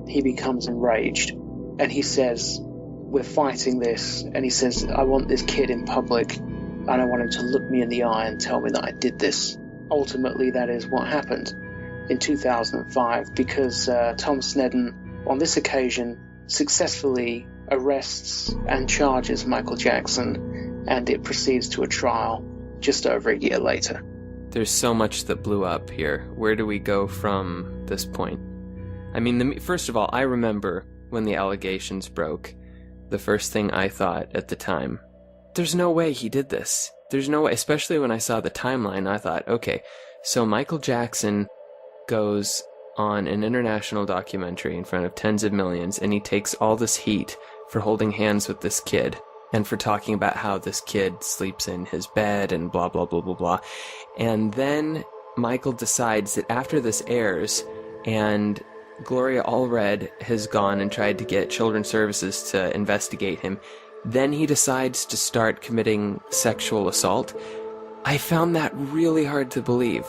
Speaker 2: he becomes enraged, and he says, "We're fighting this," and he says, "I want this kid in public, and I want him to look me in the eye and tell me that I did this." Ultimately, that is what happened in 2005, because Tom Sneddon, on this occasion, successfully arrests and charges Michael Jackson, and it proceeds to a trial just over a year later.
Speaker 1: There's so much that blew up here. Where do we go from this point? I mean, first of all, I remember when the allegations broke, the first thing I thought at the time, there's no way he did this. There's no way, especially when I saw the timeline, I thought, okay, so Michael Jackson goes on an international documentary in front of tens of millions, and he takes all this heat for holding hands with this kid and for talking about how this kid sleeps in his bed and blah, blah, blah, blah, blah. And then Michael decides that after this airs and Gloria Allred has gone and tried to get Children's Services to investigate him. Then he decides to start committing sexual assault. I found that really hard to believe.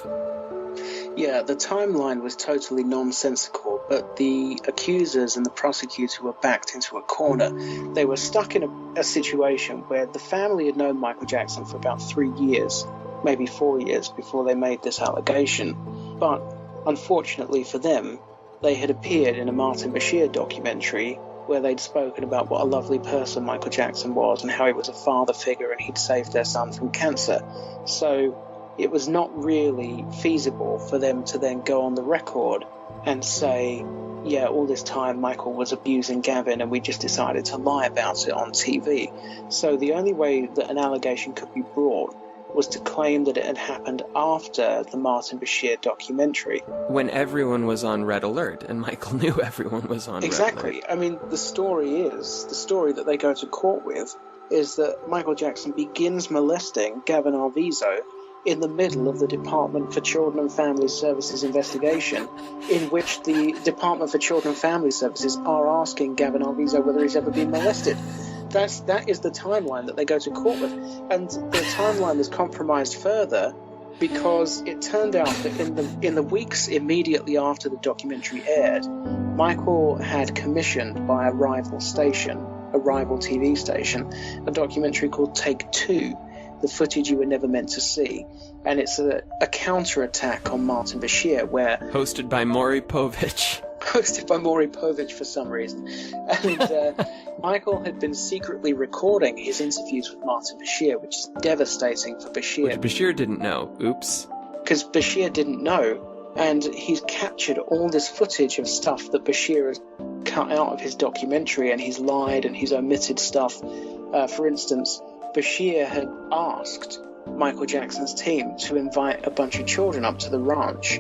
Speaker 2: Yeah, the timeline was totally nonsensical, but the accusers and the prosecutor were backed into a corner. They were stuck in a situation where the family had known Michael Jackson for about 3 years, maybe 4 years, before they made this allegation. But unfortunately for them, they had appeared in a Martin Bashir documentary where they'd spoken about what a lovely person Michael Jackson was and how he was a father figure and he'd saved their son from cancer. So it was not really feasible for them to then go on the record and say, yeah, all this time Michael was abusing Gavin and we just decided to lie about it on TV. So the only way that an allegation could be brought was to claim that it had happened after the Martin Bashir documentary.
Speaker 1: When everyone was on red alert, and Michael knew everyone was on red alert.
Speaker 2: Exactly. I mean, the story that they go to court with is that Michael Jackson begins molesting Gavin Arvizo in the middle of the Department for Children and Family Services investigation, in which the Department for Children and Family Services are asking Gavin Arvizo whether he's ever been molested. That is the timeline that they go to court with. And the timeline is compromised further because it turned out that in the weeks immediately after the documentary aired, Michael had commissioned by a rival TV station, a documentary called Take Two, the footage you were never meant to see. And it's a counter-attack on Martin Bashir, where...
Speaker 1: Hosted by Maury Povich.
Speaker 2: Hosted by Maury Povich for some reason. And Michael had been secretly recording his interviews with Martin Bashir, which is devastating for Bashir.
Speaker 1: Which Bashir didn't know. Oops.
Speaker 2: Because Bashir didn't know, and he's captured all this footage of stuff that Bashir has cut out of his documentary, and he's lied and he's omitted stuff. For instance, Bashir had asked Michael Jackson's team to invite a bunch of children up to the ranch.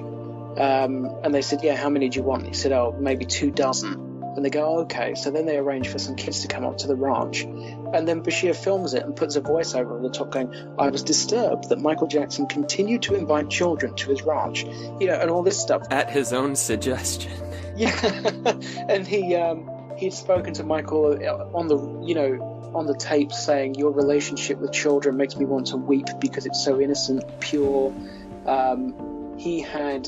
Speaker 2: And they said, yeah, how many do you want? He said, oh, maybe 24. And they go, oh, okay. So then they arrange for some kids to come up to the ranch. And then Bashir films it and puts a voiceover on the top going, I was disturbed that Michael Jackson continued to invite children to his ranch, and all this stuff.
Speaker 1: At his own suggestion.
Speaker 2: Yeah. And he'd spoken to Michael on the tape saying, your relationship with children makes me want to weep because it's so innocent, pure. He had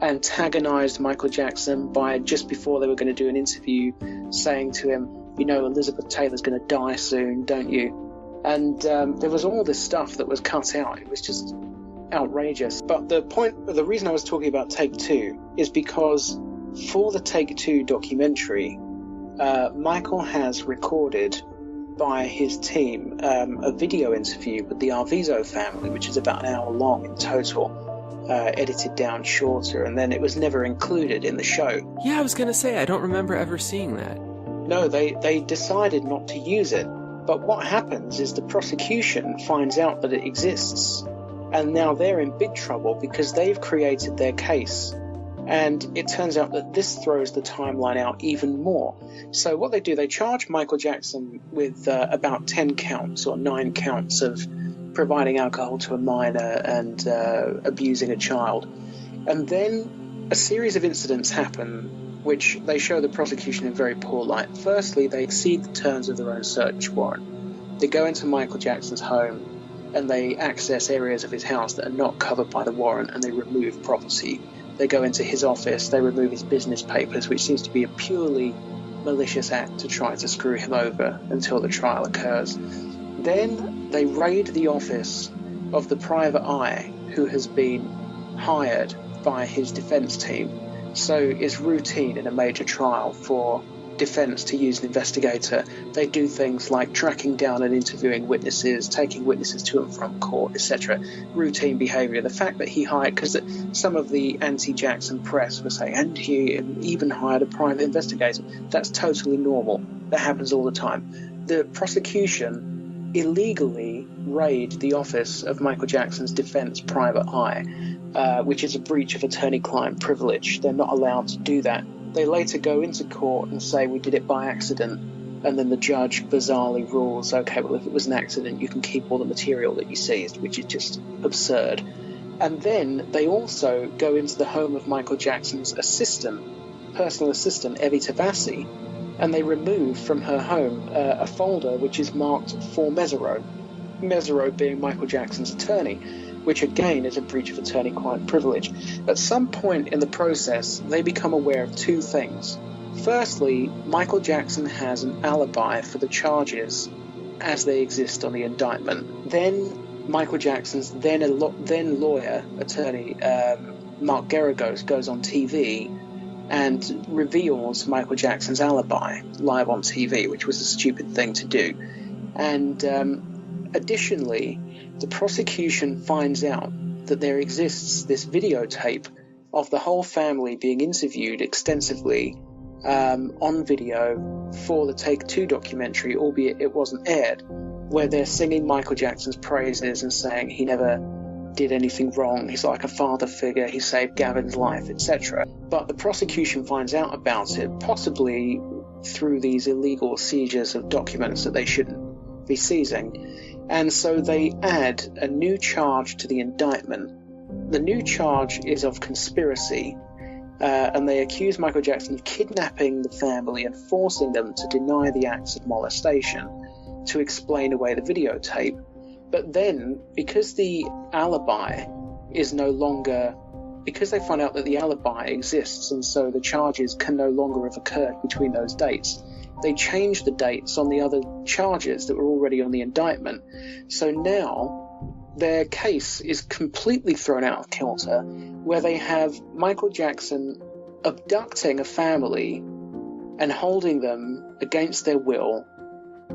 Speaker 2: antagonized Michael Jackson by, just before they were going to do an interview, saying to him, Elizabeth Taylor's going to die soon, don't you? And there was all this stuff that was cut out. It was just outrageous. But the reason I was talking about Take Two is because for the Take Two documentary, Michael has recorded by his team a video interview with the Arvizo family, which is about an hour long in total. Edited down shorter, and then it was never included in the show.
Speaker 1: Yeah, I was going to say, I don't remember ever seeing that.
Speaker 2: No, they decided not to use it. But what happens is the prosecution finds out that it exists, and now they're in big trouble because they've created their case. And it turns out that this throws the timeline out even more. So what they do, they charge Michael Jackson with about 10 counts or 9 counts of providing alcohol to a minor and abusing a child. And then a series of incidents happen which they show the prosecution in very poor light. Firstly, they exceed the terms of their own search warrant. They go into Michael Jackson's home and they access areas of his house that are not covered by the warrant, and they remove property. They go into his office, they remove his business papers, which seems to be a purely malicious act to try to screw him over until the trial occurs. Then they raid the office of the private eye who has been hired by his defense team. So it's routine in a major trial for defense to use an investigator. They do things like tracking down and interviewing witnesses, taking witnesses to and from court, etc. Routine behavior. The fact that he hired, because some of the anti-Jackson press were saying, and he even hired a private investigator. That's totally normal. That happens all the time. The prosecution illegally raid the office of Michael Jackson's defense private eye, which is a breach of attorney-client privilege. They're not allowed to do that. They later go into court and say, we did it by accident, and then the judge bizarrely rules, okay, well, if it was an accident, you can keep all the material that you seized, which is just absurd. And then they also go into the home of Michael Jackson's assistant, personal assistant, Evie Tavassi, and they removed from her home a folder which is marked for Mesereau. Mesereau being Michael Jackson's attorney, which again is a breach of attorney-client privilege. At some point in the process, they become aware of two things. Firstly, Michael Jackson has an alibi for the charges as they exist on the indictment. Then Michael Jackson's then lawyer, attorney, Mark Geragos, goes on TV and reveals Michael Jackson's alibi live on TV, which was a stupid thing to do. And additionally, the prosecution finds out that there exists this videotape of the whole family being interviewed extensively on video for the Take Two documentary, albeit it wasn't aired, where they're singing Michael Jackson's praises and saying he never did anything wrong, he's like a father figure, he saved Gavin's life, etc. But the prosecution finds out about it, possibly through these illegal seizures of documents that they shouldn't be seizing. And so they add a new charge to the indictment. The new charge is of conspiracy, and they accuse Michael Jackson of kidnapping the family and forcing them to deny the acts of molestation to explain away the videotape. But then, because the alibi is no longer, because they find out that the alibi exists and so the charges can no longer have occurred between those dates, they change the dates on the other charges that were already on the indictment. So now their case is completely thrown out of kilter, where they have Michael Jackson abducting a family and holding them against their will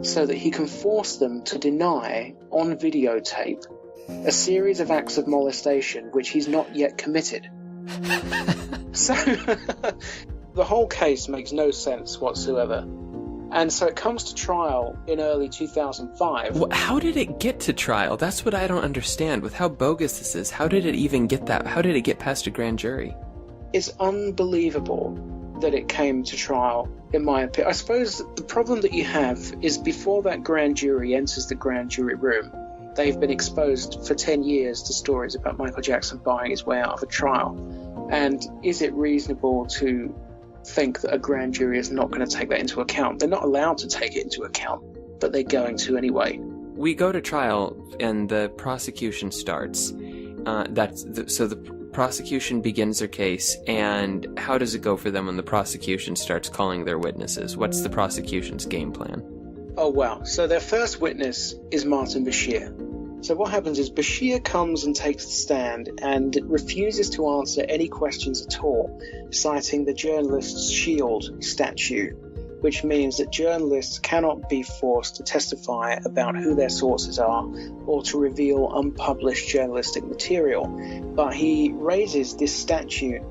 Speaker 2: so that he can force them to deny on videotape a series of acts of molestation which he's not yet committed. So the whole case makes no sense whatsoever. And so it comes to trial in early 2005.
Speaker 1: Well, how did it get to trial? That's what I don't understand. With how bogus this is, how did it even get that? How did it get past a grand jury?
Speaker 2: It's unbelievable that it came to trial, in my opinion. I suppose the problem that you have is before that grand jury enters the grand jury room, they've been exposed for 10 years to stories about Michael Jackson buying his way out of a trial. And is it reasonable to think that a grand jury is not going to take that into account? They're not allowed to take it into account, but they're going to anyway.
Speaker 1: We go to trial and the prosecution starts. So the prosecution begins their case, and how does it go for them when the prosecution starts calling their witnesses? What's the prosecution's game plan?
Speaker 2: Oh, wow. So their first witness is Martin Bashir. So what happens is Bashir comes and takes the stand and refuses to answer any questions at all, citing the journalist's shield statute, which means that journalists cannot be forced to testify about who their sources are or to reveal unpublished journalistic material. But he raises this statute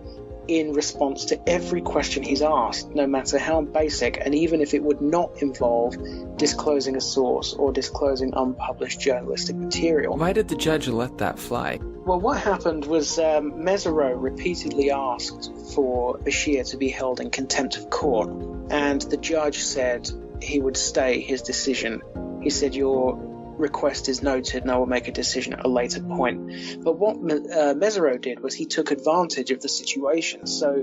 Speaker 2: in response to every question he's asked, no matter how basic, and even if it would not involve disclosing a source or disclosing unpublished journalistic material.
Speaker 1: Why did the judge let that fly?
Speaker 2: Well, what happened was Mesereau repeatedly asked for Bashir to be held in contempt of court, and the judge said he would stay his decision. He said, your request is noted and I will make a decision at a later point. But what Mesereau did was he took advantage of the situation. So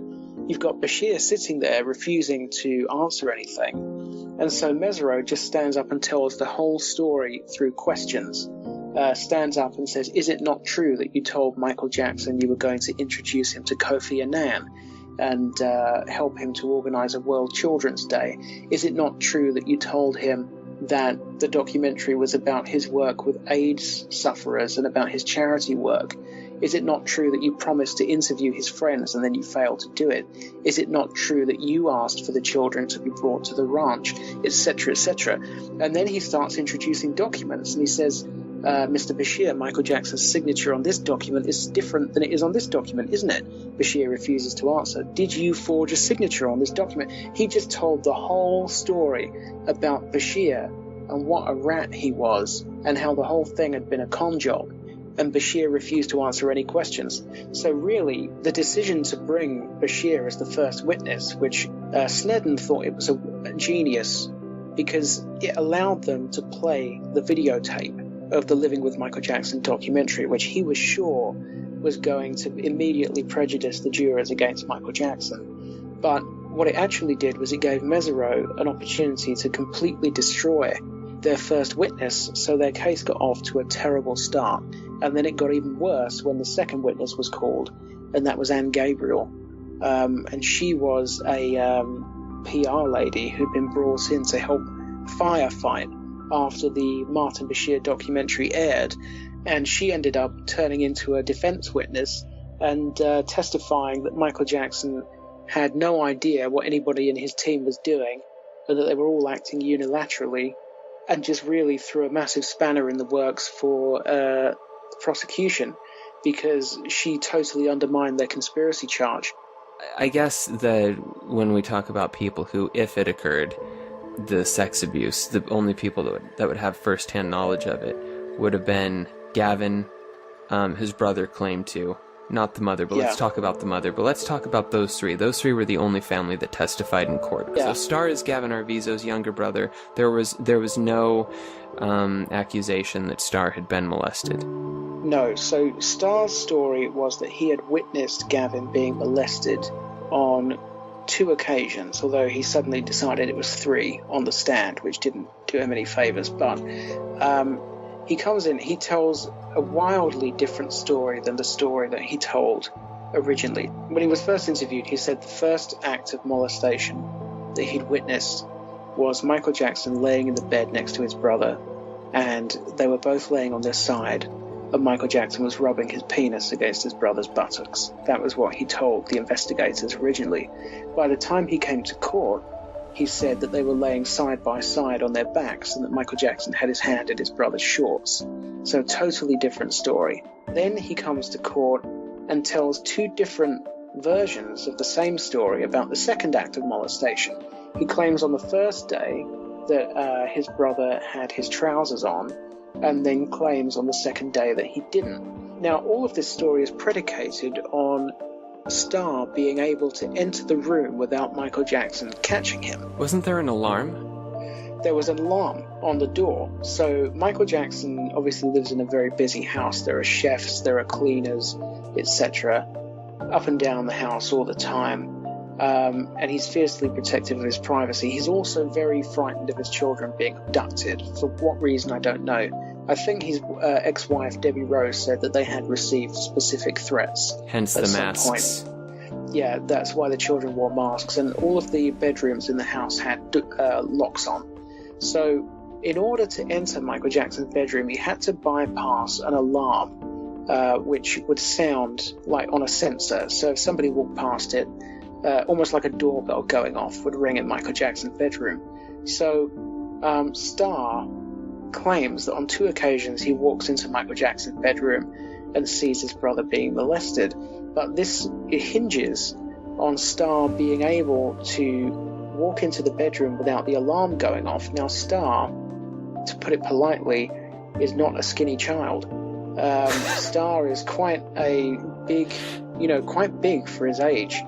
Speaker 2: you've got Bashir sitting there refusing to answer anything, and so Mesereau just stands up and tells the whole story through questions. Stands up and says, is it not true that you told Michael Jackson you were going to introduce him to Kofi Annan and help him to organize a World Children's Day? Is it not true that you told him that the documentary was about his work with AIDS sufferers and about his charity work? Is it not true that you promised to interview his friends and then you failed to do it? Is it not true that you asked for the children to be brought to the ranch, etc., etc.? And then he starts introducing documents, and he says, Mr. Bashir, Michael Jackson's signature on this document is different than it is on this document, isn't it? Bashir refuses to answer. Did you forge a signature on this document? He just told the whole story about Bashir and what a rat he was and how the whole thing had been a con job. And Bashir refused to answer any questions. So really, the decision to bring Bashir as the first witness, which Sneddon thought it was a genius because it allowed them to play the videotape of the Living with Michael Jackson documentary, which he was sure was going to immediately prejudice the jurors against Michael Jackson. But what it actually did was it gave Mesereau an opportunity to completely destroy their first witness, so their case got off to a terrible start. And then it got even worse when the second witness was called, and that was Anne Gabriel. And she was a PR lady who'd been brought in to help firefight after the Martin Bashir documentary aired, and she ended up turning into a defense witness and testifying that Michael Jackson had no idea what anybody in his team was doing, and that they were all acting unilaterally, and just really threw a massive spanner in the works for the prosecution, because she totally undermined their conspiracy charge.
Speaker 1: I guess that when we talk about people who, if it occurred, the sex abuse, the only people that would have first-hand knowledge of it would have been Gavin, his brother claimed to, not the mother, but let's talk about the mother. But let's talk about those three. Those three were the only family that testified in court. So Starr is Gavin Arvizo's younger brother. There was no accusation that Starr had been molested.
Speaker 2: No, so Starr's story was that he had witnessed Gavin being molested on 2 occasions, although he suddenly decided it was 3 on the stand, which didn't do him any favours. But he comes in, he tells a wildly different story than the story that he told originally. When he was first interviewed, he said the first act of molestation that he'd witnessed was Michael Jackson laying in the bed next to his brother, and they were both laying on their side, and Michael Jackson was rubbing his penis against his brother's buttocks. That was what he told the investigators originally. By the time he came to court, he said that they were laying side by side on their backs and that Michael Jackson had his hand in his brother's shorts. So totally different story. Then he comes to court and tells 2 different versions of the same story about the second act of molestation. He claims on the first day that his brother had his trousers on, and then claims on the second day that he didn't. Now, all of this story is predicated on Starr being able to enter the room without Michael Jackson catching him.
Speaker 1: Wasn't there an alarm?
Speaker 2: There was an alarm on the door. So Michael Jackson obviously lives in a very busy house. There are chefs, there are cleaners, etc. up and down the house all the time. And he's fiercely protective of his privacy. He's also very frightened of his children being abducted. For what reason, I don't know. I think his ex-wife, Debbie Rose, said that they had received specific threats.
Speaker 1: Hence the masks.
Speaker 2: Yeah, that's why the children wore masks. And all of the bedrooms in the house had locks on. So in order to enter Michael Jackson's bedroom, he had to bypass an alarm, which would sound like on a sensor. So if somebody walked past it, almost like a doorbell going off would ring in Michael Jackson's bedroom. So Starr claims that on 2 occasions he walks into Michael Jackson's bedroom and sees his brother being molested. But it hinges on Starr being able to walk into the bedroom without the alarm going off. Now, Starr, to put it politely, is not a skinny child. Starr is quite big for his age.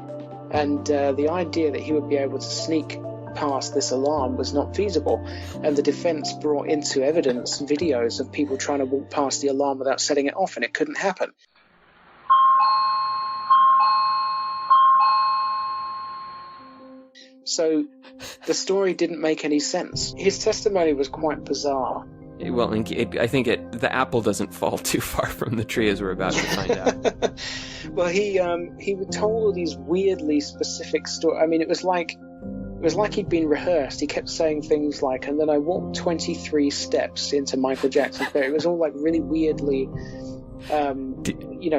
Speaker 2: And the idea that he would be able to sneak past this alarm was not feasible. And the defense brought into evidence videos of people trying to walk past the alarm without setting it off, and it couldn't happen. So the story didn't make any sense. His testimony was quite bizarre.
Speaker 1: Well, I think the apple doesn't fall too far from the tree, as we're about to find out.
Speaker 2: Well, he told all these weirdly specific stories. I mean, it was like he'd been rehearsed. He kept saying things like, and then I walked 23 steps into Michael Jackson's bed. It was all like really weirdly,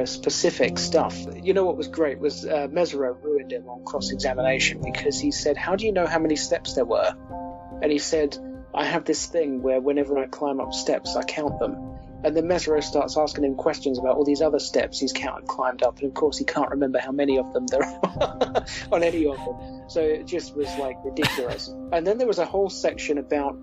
Speaker 2: specific stuff. You know what was great was Mesereau ruined him on cross-examination because he said, how do you know how many steps there were? And he said, I have this thing where whenever I climb up steps, I count them. And then Mesereau starts asking him questions about all these other steps he's climbed up, and of course he can't remember how many of them there are on any of them. So it just was like ridiculous. And then there was a whole section about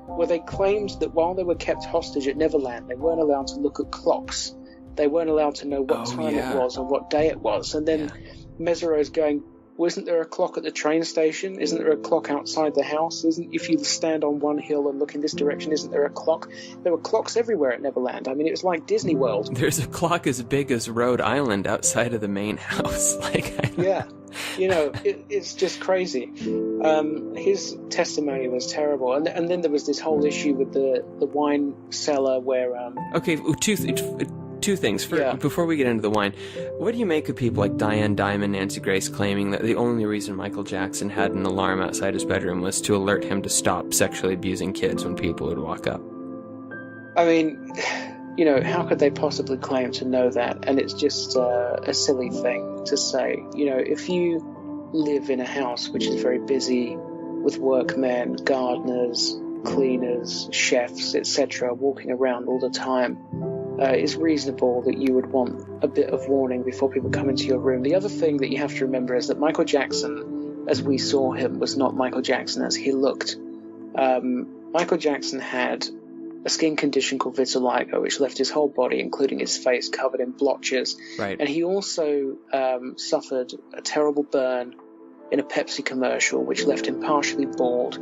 Speaker 2: where they claimed that while they were kept hostage at Neverland, they weren't allowed to look at clocks. They weren't allowed to know what time it was or what day it was. And then Mesereau's going, well, isn't there a clock at the train station? Isn't there a clock outside the house? If you stand on one hill and look in this direction, isn't there a clock? There were clocks everywhere at Neverland. I mean, it was like Disney World.
Speaker 1: There's a clock as big as Rhode Island outside of the main house.
Speaker 2: Yeah. It's just crazy. His testimony was terrible, and then there was this whole issue with the wine cellar where.
Speaker 1: Okay, two things. Before we get into the wine, what do you make of people like Diane Dimond, Nancy Grace claiming that the only reason Michael Jackson had an alarm outside his bedroom was to alert him to stop sexually abusing kids when people would walk up?
Speaker 2: I mean, how could they possibly claim to know that? And it's just a silly thing to say. If you live in a house which is very busy with workmen, gardeners, cleaners, chefs, etc., walking around all the time, it's reasonable that you would want a bit of warning before people come into your room. The other thing that you have to remember is that Michael Jackson, as we saw him, was not Michael Jackson as he looked. Michael Jackson had a skin condition called vitiligo, which left his whole body, including his face, covered in blotches.
Speaker 1: Right.
Speaker 2: And he also suffered a terrible burn in a Pepsi commercial, which left him partially bald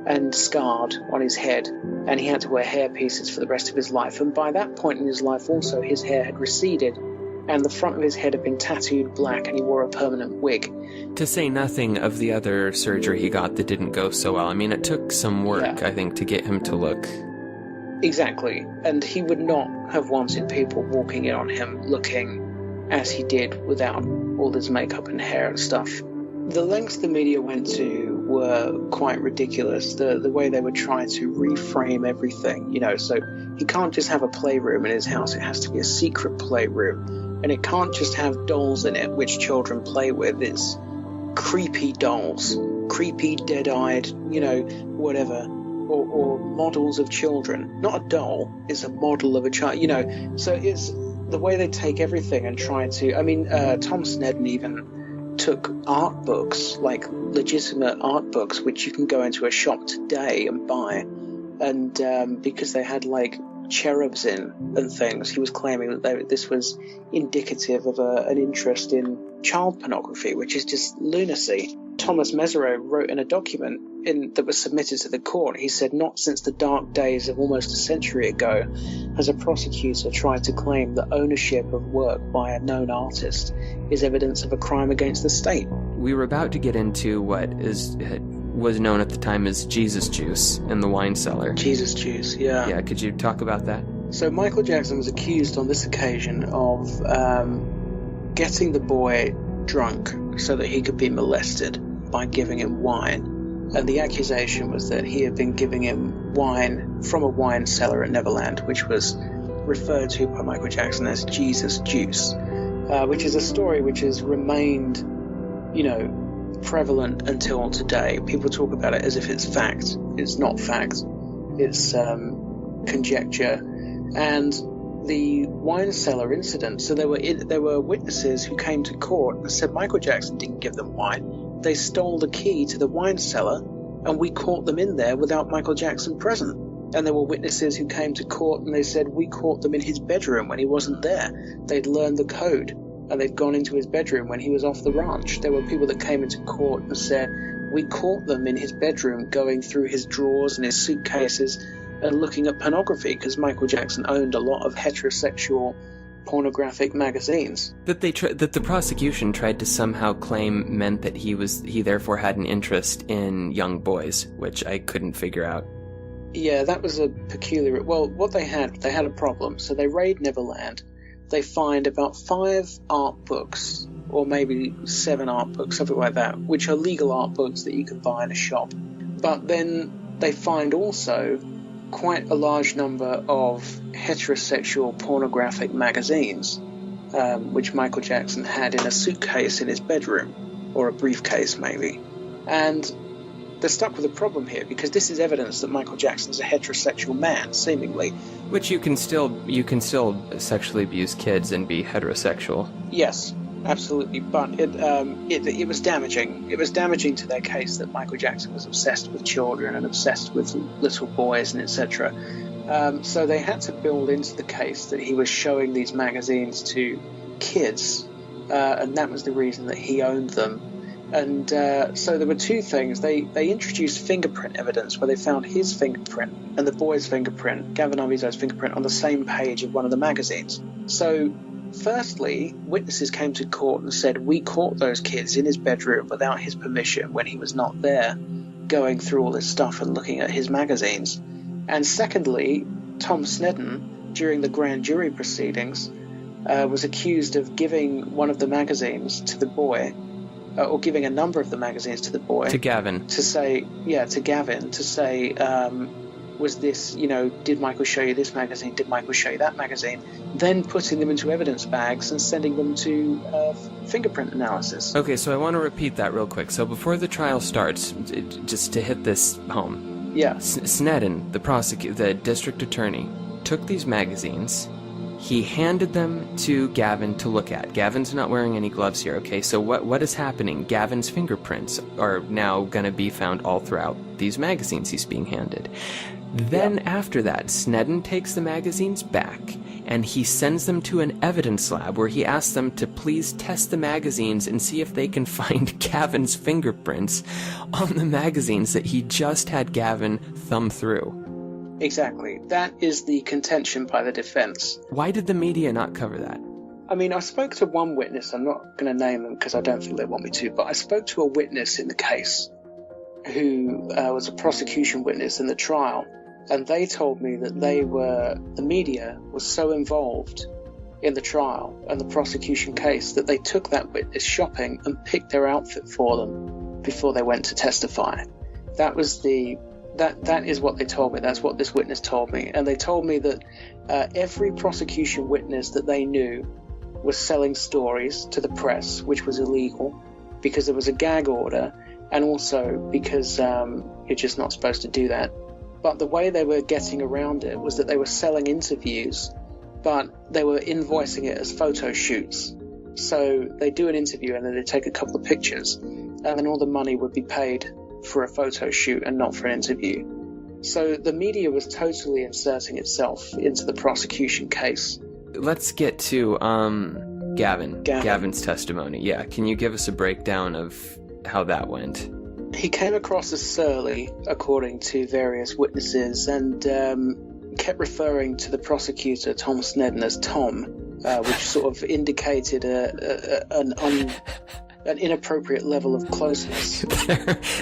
Speaker 2: and scarred on his head, and he had to wear hair pieces for the rest of his life. And by that point in his life also, his hair had receded, and the front of his head had been tattooed black, and he wore a permanent wig.
Speaker 1: To say nothing of the other surgery he got that didn't go so well. I mean, it took some work, I think, to get him to look...
Speaker 2: Exactly, and he would not have wanted people walking in on him looking as he did without all his makeup and hair and stuff. The lengths the media went to were quite ridiculous. The way they would try to reframe everything, so he can't just have a playroom in his house. It has to be a secret playroom, and it can't just have dolls in it which children play with. It's creepy dolls, creepy dead-eyed, whatever. Or models of children. Not a doll, it's a model of a child, So it's the way they take everything and try to... Tom Sneddon even took art books, like legitimate art books, which you can go into a shop today and buy. And because they had, like, cherubs in and things, he was claiming that this was indicative of an interest in child pornography, which is just lunacy. Thomas Mesereau wrote in a document that was submitted to the court. He said, not since the dark days of almost a century ago has a prosecutor tried to claim that ownership of work by a known artist is evidence of a crime against the state.
Speaker 1: We were about to get into what was known at the time as Jesus juice in the wine cellar.
Speaker 2: Jesus juice, yeah.
Speaker 1: Yeah, could you talk about that?
Speaker 2: So Michael Jackson was accused on this occasion of getting the boy drunk so that he could be molested by giving him wine. And the accusation was that he had been giving him wine from a wine cellar at Neverland, which was referred to by Michael Jackson as Jesus juice, which is a story which has remained, prevalent until today. People talk about it as if it's fact. It's not fact. It's conjecture. And the wine cellar incident, so there were witnesses who came to court and said Michael Jackson didn't give them wine. They stole the key to the wine cellar, and we caught them in there without Michael Jackson present. And there were witnesses who came to court and they said we caught them in his bedroom when he wasn't there. They'd learned the code, and they'd gone into his bedroom when he was off the ranch. There were people that came into court and said we caught them in his bedroom going through his drawers and his suitcases and looking at pornography, because Michael Jackson owned a lot of heterosexual pornographic magazines.
Speaker 1: That the prosecution tried to somehow claim meant that he therefore had an interest in young boys, which I couldn't figure out.
Speaker 2: Yeah, that was a peculiar... Well, what they had a problem. So they raid Neverland. They find about 5 art books, or maybe 7 art books, something like that, which are legal art books that you can buy in a shop. But then they find also quite a large number of heterosexual pornographic magazines, which Michael Jackson had in a suitcase in his bedroom, or a briefcase maybe. And they're stuck with a problem here, because this is evidence that Michael Jackson is a heterosexual man, seemingly.
Speaker 1: Which you can still sexually abuse kids and be heterosexual.
Speaker 2: Yes, absolutely. But it was damaging. It was damaging to their case that Michael Jackson was obsessed with children and obsessed with little boys and etc. So they had to build into the case that he was showing these magazines to kids, and that was the reason that he owned them. And so there were 2 things. They introduced fingerprint evidence where they found his fingerprint and the boy's fingerprint, Gavin Arvizo's fingerprint, on the same page of one of the magazines. So firstly, witnesses came to court and said, we caught those kids in his bedroom without his permission when he was not there, going through all this stuff and looking at his magazines. And secondly, Tom Snedden, during the grand jury proceedings, was accused of giving one of the magazines to the boy, or giving a number of the magazines to the boy.
Speaker 1: To Gavin.
Speaker 2: To Gavin, to say, was this, did Michael show you this magazine? Did Michael show you that magazine? Then putting them into evidence bags and sending them to fingerprint analysis.
Speaker 1: Okay, so I want to repeat that real quick. So before the trial starts, just to hit this home.
Speaker 2: Yeah.
Speaker 1: Snedden, the district attorney, took these magazines. He handed them to Gavin to look at. Gavin's not wearing any gloves here, okay? So what is happening? Gavin's fingerprints are now going to be found all throughout these magazines he's being handed. Then after that, Snedden takes the magazines back, and he sends them to an evidence lab where he asks them to please test the magazines and see if they can find Gavin's fingerprints on the magazines that he just had Gavin thumb through.
Speaker 2: Exactly. That is the contention by the defense.
Speaker 1: Why did the media not cover that?
Speaker 2: I mean, I spoke to one witness. I'm not going to name them because I don't think they want me to, but I spoke to a witness in the case who was a prosecution witness in the trial, and they told me that the media was so involved in the trial and the prosecution case that they took that witness shopping and picked their outfit for them before they went to testify. That is what they told me. That's what this witness told me. And they told me that every prosecution witness that they knew was selling stories to the press, which was illegal because there was a gag order, and also because you're just not supposed to do that. But the way they were getting around it was that they were selling interviews, but they were invoicing it as photo shoots. So they do an interview and then they take a couple of pictures, and then all the money would be paid for a photo shoot and not for an interview. So the media was totally inserting itself into the prosecution case.
Speaker 1: Let's get to Gavin's testimony. Yeah, can you give us a breakdown of how that went?
Speaker 2: He came across as surly, according to various witnesses, and kept referring to the prosecutor, Tom Snedden, as Tom, which sort of indicated an inappropriate level of closeness.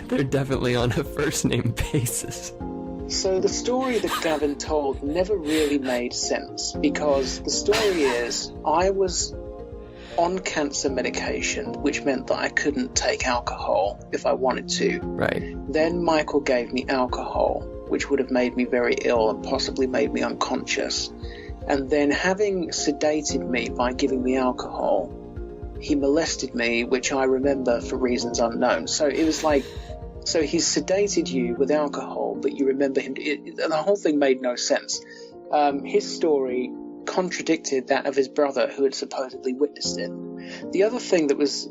Speaker 1: They're definitely on a first-name basis.
Speaker 2: So the story that Gavin told never really made sense, because the story is, I was on cancer medication, which meant that I couldn't take alcohol if I wanted to.
Speaker 1: Right.
Speaker 2: Then Michael gave me alcohol, which would have made me very ill and possibly made me unconscious. And then, having sedated me by giving me alcohol, he molested me, which I remember for reasons unknown. So it was like, so he sedated you with alcohol, but you remember him. And the whole thing made no sense. His story contradicted that of his brother, who had supposedly witnessed it. The other thing that was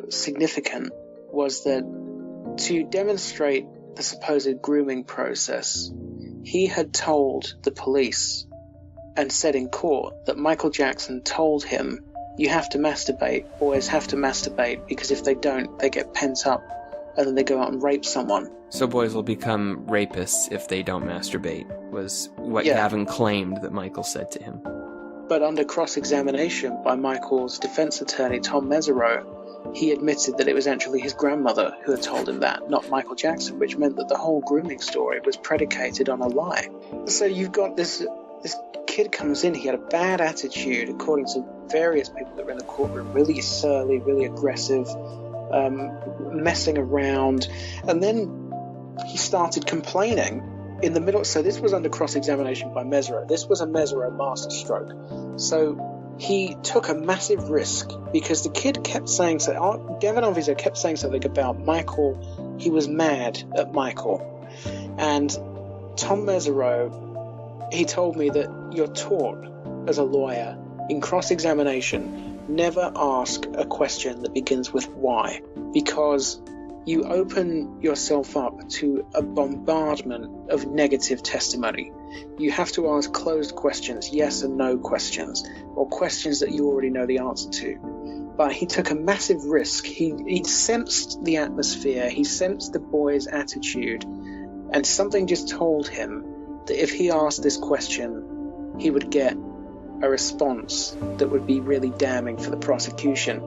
Speaker 2: significant was that to demonstrate the supposed grooming process, he had told the police and said in court that Michael Jackson told him, you have to masturbate, boys have to masturbate, because if they don't, they get pent up and then they go out and rape someone.
Speaker 1: So boys will become rapists if they don't masturbate, was what Gavin claimed that Michael said to him.
Speaker 2: But under cross-examination by Michael's defense attorney, Tom Mesereau, he admitted that it was actually his grandmother who had told him that, not Michael Jackson, which meant that the whole grooming story was predicated on a lie. So you've got this kid comes in, he had a bad attitude, according to various people that were in the courtroom, really surly, really aggressive, messing around, and then he started complaining in the middle. So this was under cross-examination by Mesereau. This was a Mesereau masterstroke. So he took a massive risk, because the kid kept saying so. Gavin obviously kept saying something about Michael. He was mad at Michael, and Tom Mesereau, he told me that you're taught as a lawyer in cross-examination, never ask a question that begins with why, because you open yourself up to a bombardment of negative testimony. You have to ask closed questions, yes and no questions, or questions that you already know the answer to. But he took a massive risk. He sensed the atmosphere, he sensed the boy's attitude, and something just told him that if he asked this question, he would get a response that would be really damning for the prosecution.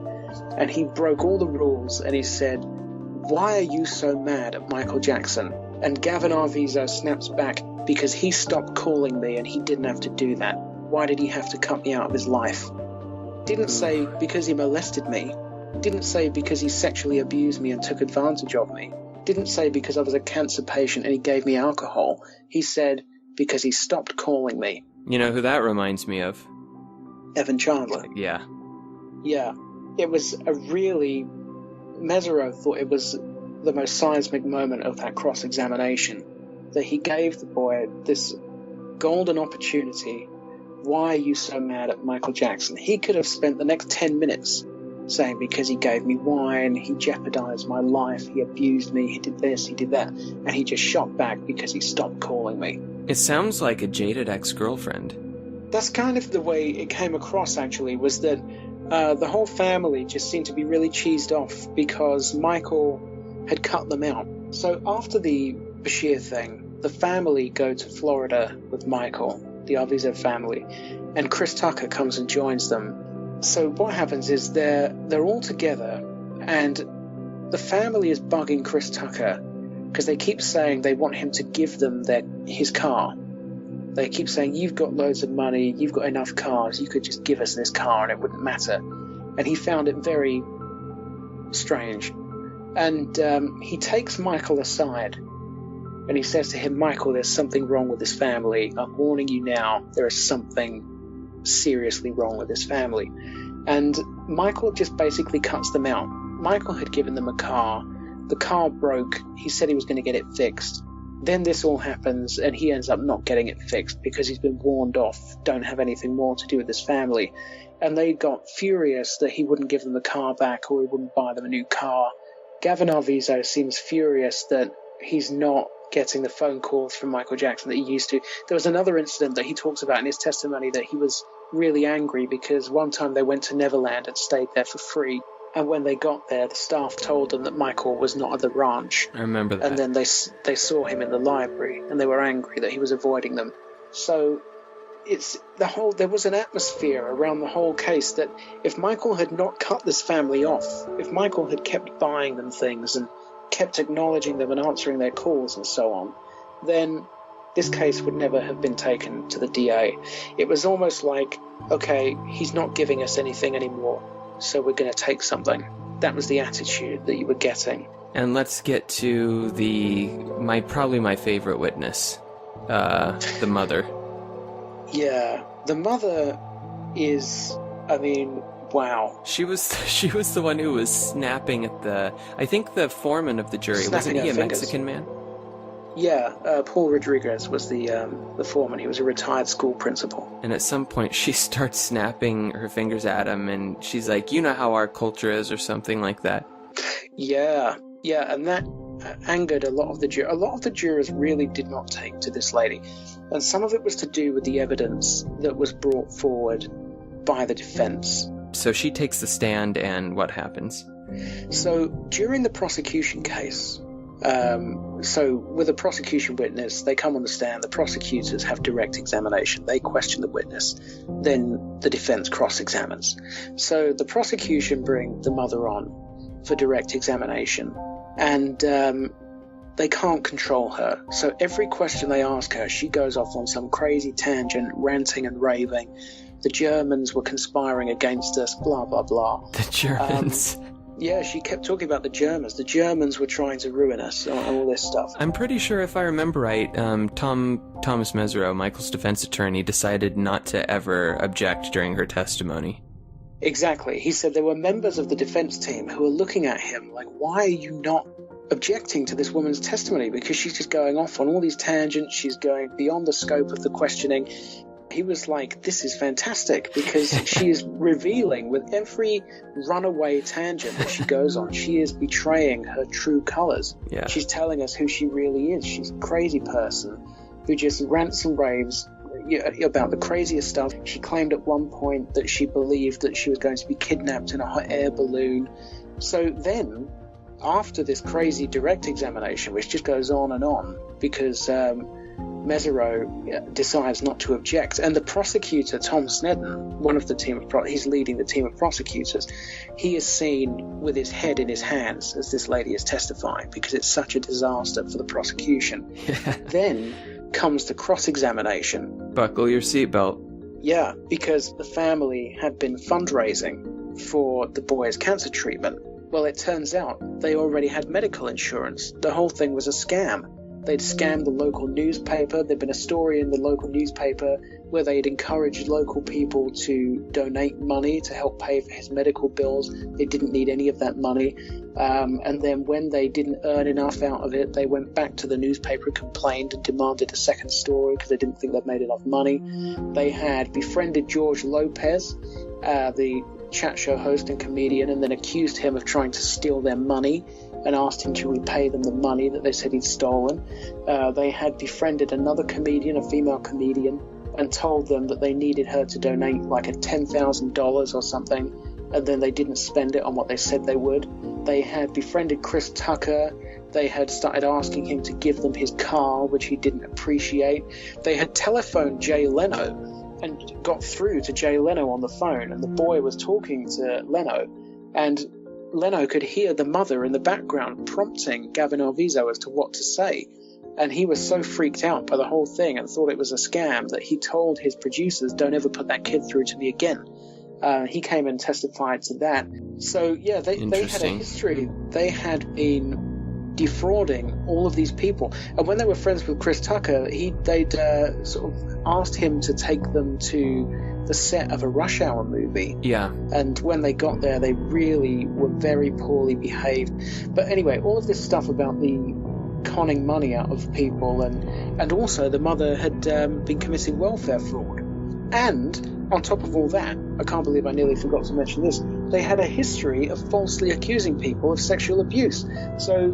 Speaker 2: And he broke all the rules and he said, "Why are you so mad at Michael Jackson?" And Gavin Arvizo snaps back, "Because he stopped calling me and he didn't have to do that. Why did he have to cut me out of his life?" Didn't say because he molested me. Didn't say because he sexually abused me and took advantage of me. Didn't say because I was a cancer patient and he gave me alcohol. He said because he stopped calling me.
Speaker 1: You know who that reminds me of?
Speaker 2: Evan Chandler.
Speaker 1: Yeah.
Speaker 2: Yeah. It was a really... Mesereau thought it was the most seismic moment of that cross-examination, that he gave the boy this golden opportunity. Why are you so mad at Michael Jackson? He could have spent the next 10 minutes saying because he gave me wine, he jeopardized my life, he abused me, he did this, he did that, and he just shot back because he stopped calling me.
Speaker 1: It sounds like a jaded ex-girlfriend.
Speaker 2: That's kind of the way it came across, actually, was that the whole family just seemed to be really cheesed off because Michael had cut them out. So after the Bashir thing, the family go to Florida with Michael, the Arvizo family, and Chris Tucker comes and joins them. So what happens is they're all together, and the family is bugging Chris Tucker because they keep saying they want him to give them his car. They keep saying, "You've got loads of money, you've got enough cars, you could just give us this car and it wouldn't matter." And he found it very strange. And he takes Michael aside and he says to him, "Michael, there's something wrong with this family. I'm warning you now, there is something seriously wrong with this family." And Michael just basically cuts them out. Michael had given them a car. The car broke. He said he was going to get it fixed. Then this all happens and he ends up not getting it fixed because he's been warned off, don't have anything more to do with this family. And they got furious that he wouldn't give them the car back or he wouldn't buy them a new car. Gavin Arvizo seems furious that he's not getting the phone calls from Michael Jackson that he used to. There was another incident that he talks about in his testimony that he was really angry because one time they went to Neverland and stayed there for free. And when they got there, the staff told them that Michael was not at the ranch.
Speaker 1: I remember that.
Speaker 2: And then they saw him in the library and they were angry that he was avoiding them. So there was an atmosphere around the whole case that if Michael had not cut this family off, if Michael had kept buying them things and kept acknowledging them and answering their calls and so on, then this case would never have been taken to the DA. It was almost like, okay, he's not giving us anything anymore, so we're going to take something. That was the attitude that you were getting.
Speaker 1: And let's get to probably my favorite witness, the mother.
Speaker 2: Yeah, the mother is, wow.
Speaker 1: She was the one who was snapping at I think the foreman of the jury.
Speaker 2: Snapping
Speaker 1: Wasn't he a
Speaker 2: fingers.
Speaker 1: Mexican man?
Speaker 2: Yeah, Paul Rodriguez was the foreman. He was a retired school principal.
Speaker 1: And at some point she starts snapping her fingers at him and she's like, "You know how our culture is," or something like that.
Speaker 2: Yeah, and that angered a lot of the jurors. A lot of the jurors really did not take to this lady. And some of it was to do with the evidence that was brought forward by the defense.
Speaker 1: So she takes the stand, and what happens?
Speaker 2: So during the prosecution case, so with a prosecution witness, they come on the stand, the prosecutors have direct examination, they question the witness, then the defense cross-examines. So the prosecution bring the mother on for direct examination, and they can't control her. So every question they ask her, she goes off on some crazy tangent, ranting and raving. The Germans were conspiring against us, blah, blah, blah.
Speaker 1: The Germans.
Speaker 2: Yeah, she kept talking about the Germans. The Germans were trying to ruin us, and all this stuff.
Speaker 1: I'm pretty sure, if I remember right, Thomas Mesereau, Michael's defense attorney, decided not to ever object during her testimony.
Speaker 2: Exactly. He said there were members of the defense team who were looking at him like, "Why are you not objecting to this woman's testimony? Because she's just going off on all these tangents. She's going beyond the scope of the questioning." He was like, "This is fantastic," because she is revealing with every runaway tangent that she goes on, she is betraying her true colors.
Speaker 1: Yeah.
Speaker 2: She's telling us who she really is. She's a crazy person who just rants and raves about the craziest stuff. She claimed at one point that she believed that she was going to be kidnapped in a hot air balloon. So then, after this crazy direct examination, which just goes on and on, because Mesereau decides not to object, and the prosecutor, Tom Snedden, one of the team of he's leading the team of prosecutors, he is seen with his head in his hands as this lady is testifying because it's such a disaster for the prosecution. Then comes the cross-examination.
Speaker 1: Buckle your seatbelt.
Speaker 2: Yeah, because the family had been fundraising for the boy's cancer treatment. Well, it turns out they already had medical insurance. The whole thing was a scam. They'd scammed the local newspaper. There'd been a story in the local newspaper where they'd encouraged local people to donate money to help pay for his medical bills. They didn't need any of that money. And then when they didn't earn enough out of it, they went back to the newspaper and complained and demanded a second story because they didn't think they'd made enough money. They had befriended George Lopez, the chat show host and comedian, and then accused him of trying to steal their money and asked him to repay them the money that they said he'd stolen. They had befriended another comedian, a female comedian, and told them that they needed her to donate like $10,000 or something, and then they didn't spend it on what they said they would. They had befriended Chris Tucker. They had started asking him to give them his car, which he didn't appreciate. They had telephoned Jay Leno and got through to Jay Leno on the phone, and the boy was talking to Leno, and Leno could hear the mother in the background prompting Gavin Arvizo as to what to say, and he was so freaked out by the whole thing and thought it was a scam that he told his producers, don't ever put that kid through to me again. He came and testified to that. So yeah, they had a history. They had been defrauding all of these people, and when they were friends with Chris Tucker, they'd sort of asked him to take them to the set of a Rush Hour movie.
Speaker 1: Yeah.
Speaker 2: And when they got there, they really were very poorly behaved. But anyway, all of this stuff about the conning money out of people, and also the mother had been committing welfare fraud. And on top of all that, I can't believe I nearly forgot to mention this, they had a history of falsely accusing people of sexual abuse. So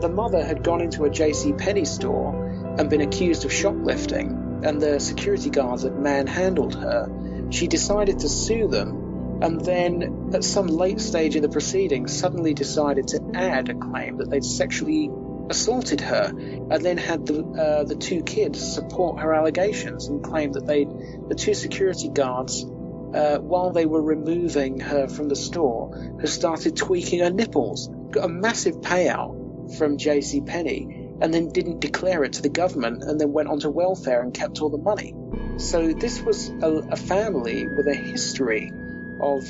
Speaker 2: the mother had gone into a JCPenney store and been accused of shoplifting, and the security guards had manhandled her. She decided to sue them, and then at some late stage in the proceedings suddenly decided to add a claim that they'd sexually assaulted her, and then had the two kids support her allegations and claimed that the two security guards, while they were removing her from the store, had started tweaking her nipples. Got a massive payout from JCPenney, and then didn't declare it to the government, and then went onto welfare and kept all the money. So this was a family with a history of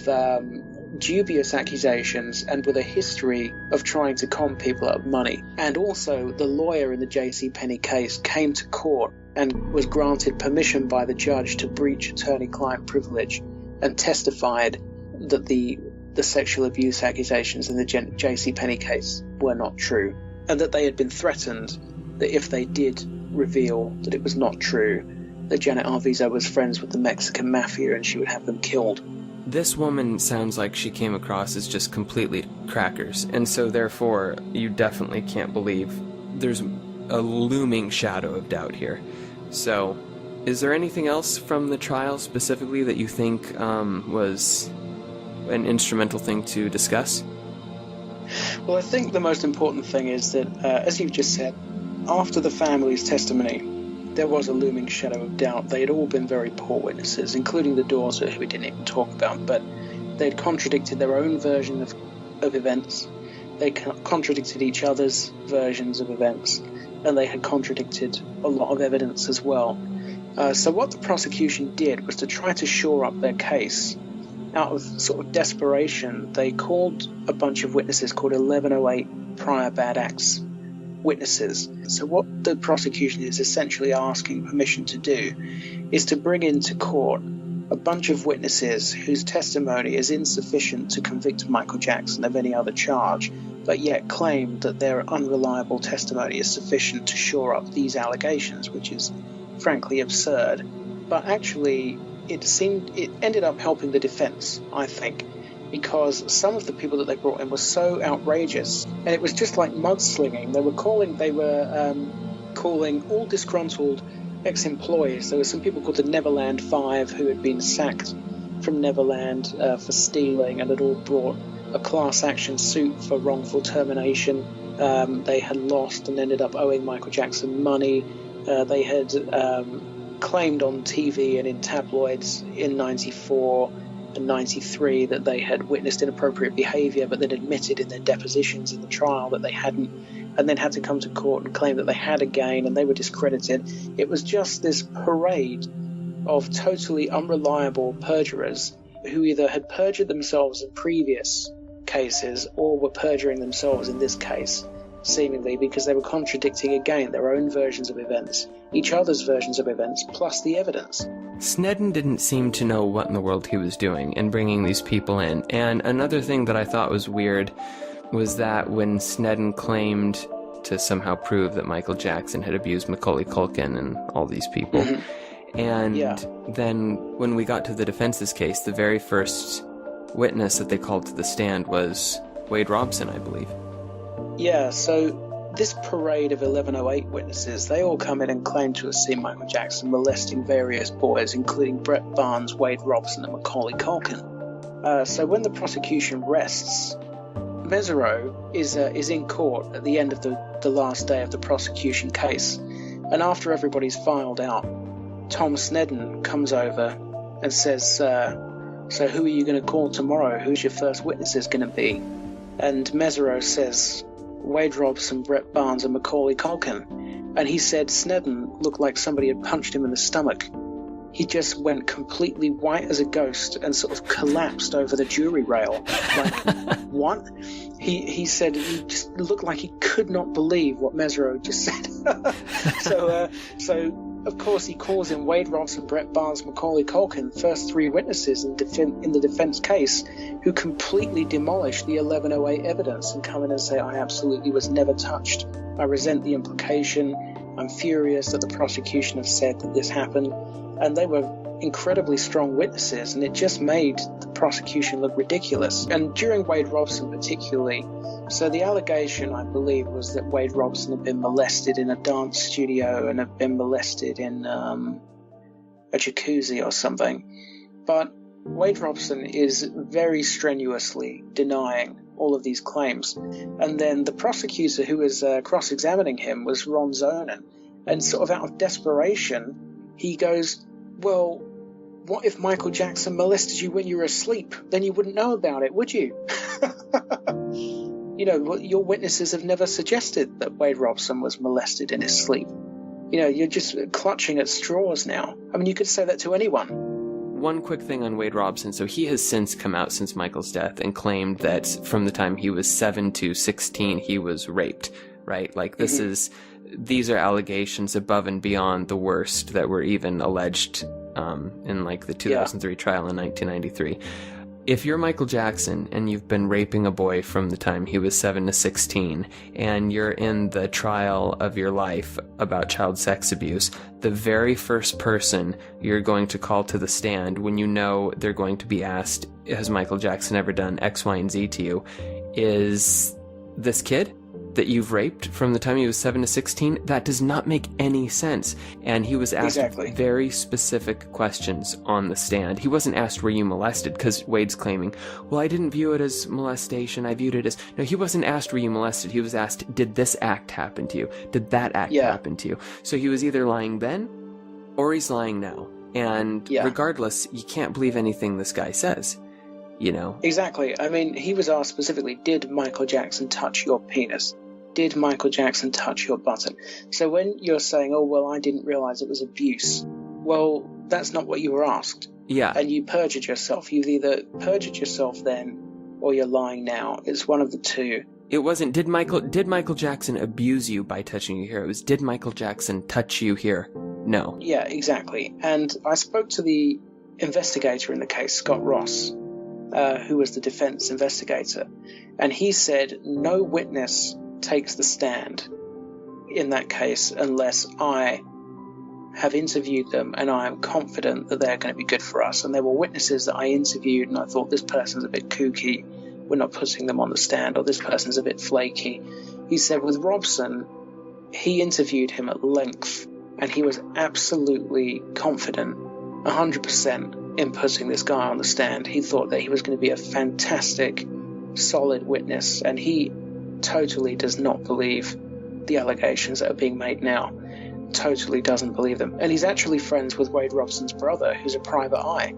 Speaker 2: dubious accusations and with a history of trying to con people out of money. And also the lawyer in the JCPenney case came to court and was granted permission by the judge to breach attorney-client privilege and testified that the sexual abuse accusations in the JCPenney case were not true, and that they had been threatened that if they did reveal that it was not true, that Janet Arvizo was friends with the Mexican mafia and she would have them killed.
Speaker 1: This woman sounds like she came across as just completely crackers, and so therefore you definitely can't believe there's a looming shadow of doubt here. So, is there anything else from the trial specifically that you think was an instrumental thing to discuss?
Speaker 2: Well, I think the most important thing is that, as you've just said, after the family's testimony, there was a looming shadow of doubt. They had all been very poor witnesses, including the daughter, who we didn't even talk about, but they'd contradicted their own version of events. They contradicted each other's versions of events, and they had contradicted a lot of evidence as well. So what the prosecution did was to try to shore up their case. Out of sort of desperation, they called a bunch of witnesses called 1108 prior bad acts witnesses. So what the prosecution is essentially asking permission to do is to bring into court a bunch of witnesses whose testimony is insufficient to convict Michael Jackson of any other charge, but yet claim that their unreliable testimony is sufficient to shore up these allegations, which is frankly absurd. But actually, it ended up helping the defense, I think, because some of the people that they brought in were so outrageous, and it was just like mudslinging. They were calling all disgruntled ex-employees. There were some people called the Neverland Five who had been sacked from Neverland for stealing and had all brought a class action suit for wrongful termination. They had lost and ended up owing Michael Jackson money. They had claimed on TV and in tabloids in 94 and 93 that they had witnessed inappropriate behaviour, but then admitted in their depositions in the trial that they hadn't, and then had to come to court and claim that they had again, and they were discredited. It was just this parade of totally unreliable perjurers who either had perjured themselves in previous cases or were perjuring themselves in this case, seemingly because they were contradicting again their own versions of events, each other's versions of events, plus the evidence.
Speaker 1: Snedden didn't seem to know what in the world he was doing in bringing these people in. And another thing that I thought was weird was that when Snedden claimed to somehow prove that Michael Jackson had abused Macaulay Culkin and all these people, and then when we got to the defense's case, the very first witness that they called to the stand was Wade Robson, I believe.
Speaker 2: Yeah, so this parade of 1108 witnesses, they all come in and claim to have seen Michael Jackson molesting various boys, including Brett Barnes, Wade Robson, and Macaulay Culkin. So when the prosecution rests, Mesereau is in court at the end of the last day of the prosecution case, and after everybody's filed out, Tom Snedden comes over and says, so who are you going to call tomorrow? Who's your first witnesses going to be? And Mesereau says, Wade Robson, Brett Barnes, and Macaulay Culkin. And he said Snedden looked like somebody had punched him in the stomach. He just went completely white as a ghost and sort of collapsed over the jury rail. Like, what? He said he just looked like he could not believe what Mesereau just said. So of course, he calls in Wade Robson, Brett Barnes, Macaulay Culkin, first three witnesses in the defense case, who completely demolish the 1108 evidence and come in and say, I absolutely was never touched. I resent the implication. I'm furious that the prosecution have said that this happened. And they were incredibly strong witnesses, and it just made the prosecution look ridiculous. And during Wade Robson particularly, so the allegation, I believe, was that Wade Robson had been molested in a dance studio and had been molested in a jacuzzi or something. But Wade Robson is very strenuously denying all of these claims. And then the prosecutor who was cross-examining him was Ron Zonen. And sort of out of desperation, he goes, well, what if Michael Jackson molested you when you were asleep? Then you wouldn't know about it, would you? You know, your witnesses have never suggested that Wade Robson was molested in his sleep. You know, you're just clutching at straws now. I mean, you could say that to anyone.
Speaker 1: One quick thing on Wade Robson. So he has since come out since Michael's death and claimed that from the time he was 7 to 16, he was raped, right? Like, this is... These are allegations above and beyond the worst that were even alleged in like the 2003 trial in 1993. If you're Michael Jackson and you've been raping a boy from the time he was 7 to 16 and you're in the trial of your life about child sex abuse, the very first person you're going to call to the stand when you know they're going to be asked, has Michael Jackson ever done X, Y, and Z to you, is this kid that you've raped from the time he was 7 to 16, that does not make any sense. And he was asked very specific questions on the stand. He wasn't asked, were you molested? Because Wade's claiming, well, I didn't view it as molestation. I viewed it as... No, he wasn't asked, were you molested? He was asked, did this act happen to you? Did that act happen to you? So he was either lying then or he's lying now. And regardless, you can't believe anything this guy says. You know?
Speaker 2: Exactly. I mean, he was asked specifically, did Michael Jackson touch your penis? Did Michael Jackson touch your button? So when you're saying, oh, well, I didn't realize it was abuse, well, that's not what you were asked.
Speaker 1: Yeah.
Speaker 2: And you perjured yourself. You've either perjured yourself then or you're lying now. It's one of the two.
Speaker 1: It wasn't, did Michael Jackson abuse you by touching you here? It was, did Michael Jackson touch you here? No.
Speaker 2: Yeah, exactly. And I spoke to the investigator in the case, Scott Ross, who was the defense investigator, and he said no witness takes the stand in that case unless I have interviewed them and I am confident that they're going to be good for us. And there were witnesses that I interviewed and I thought, this person's a bit kooky, we're not putting them on the stand, or this person's a bit flaky. He said with Robson, he interviewed him at length and he was absolutely confident, 100%, in putting this guy on the stand. He thought that he was going to be a fantastic, solid witness, and he totally does not believe the allegations that are being made now. totally doesn't believe them. And he's actually friends with Wade Robson's brother, who's a private eye.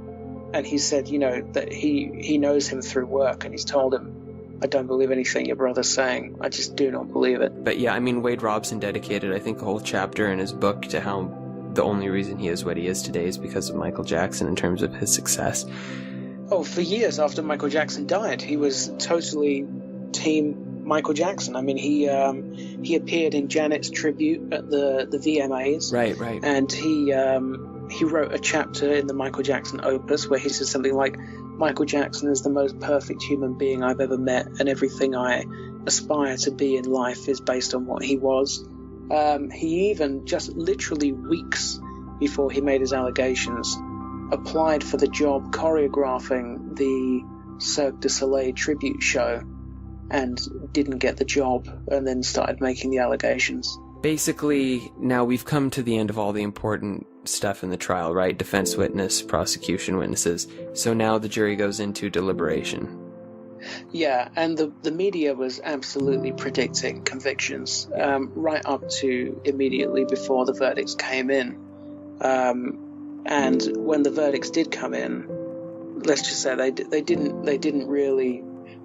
Speaker 2: And he said, that he knows him through work, and he's told him, I don't believe anything your brother's saying. I just do not believe it.
Speaker 1: But yeah, I mean, Wade Robson dedicated, I think, a whole chapter in his book to how the only reason he is what he is today is because of Michael Jackson in terms of his success.
Speaker 2: Oh, for years after Michael Jackson died, he was totally team Michael Jackson. I mean, he appeared in Janet's tribute at the VMAs.
Speaker 1: Right.
Speaker 2: And he wrote a chapter in the Michael Jackson opus where he says something like, Michael Jackson is the most perfect human being I've ever met, and everything I aspire to be in life is based on what he was. He even, just literally weeks before he made his allegations, applied for the job choreographing the Cirque du Soleil tribute show and didn't get the job, and then started making the allegations.
Speaker 1: Basically, now we've come to the end of all the important stuff in the trial, right? Defense witness, prosecution witnesses. So now the jury goes into deliberation.
Speaker 2: Yeah, and the media was absolutely predicting convictions right up to immediately before the verdicts came in. And when the verdicts did come in, let's just say they didn't really.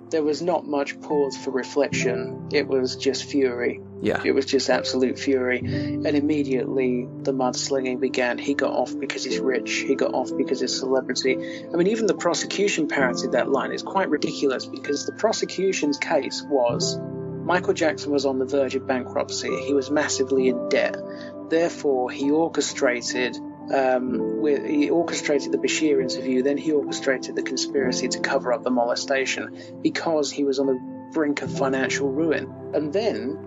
Speaker 2: There was not much pause for reflection. It was just fury.
Speaker 1: Yeah.
Speaker 2: It was just absolute fury. And immediately the mudslinging began. He got off because he's rich. He got off because he's celebrity. I mean, even the prosecution parroted that line. It's quite ridiculous because the prosecution's case was Michael Jackson was on the verge of bankruptcy. He was massively in debt. Therefore, he orchestrated the Bashir interview, then he orchestrated the conspiracy to cover up the molestation because he was on the brink of financial ruin. And then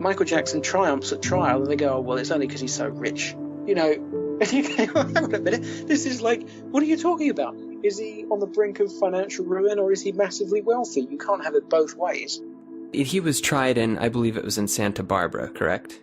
Speaker 2: Michael Jackson triumphs at trial, and they go, oh, well, it's only because he's so rich. And you go, hang on a minute, this is like, what are you talking about? Is he on the brink of financial ruin, or is he massively wealthy? You can't have it both ways.
Speaker 1: He was tried in, I believe it was in Santa Barbara, correct?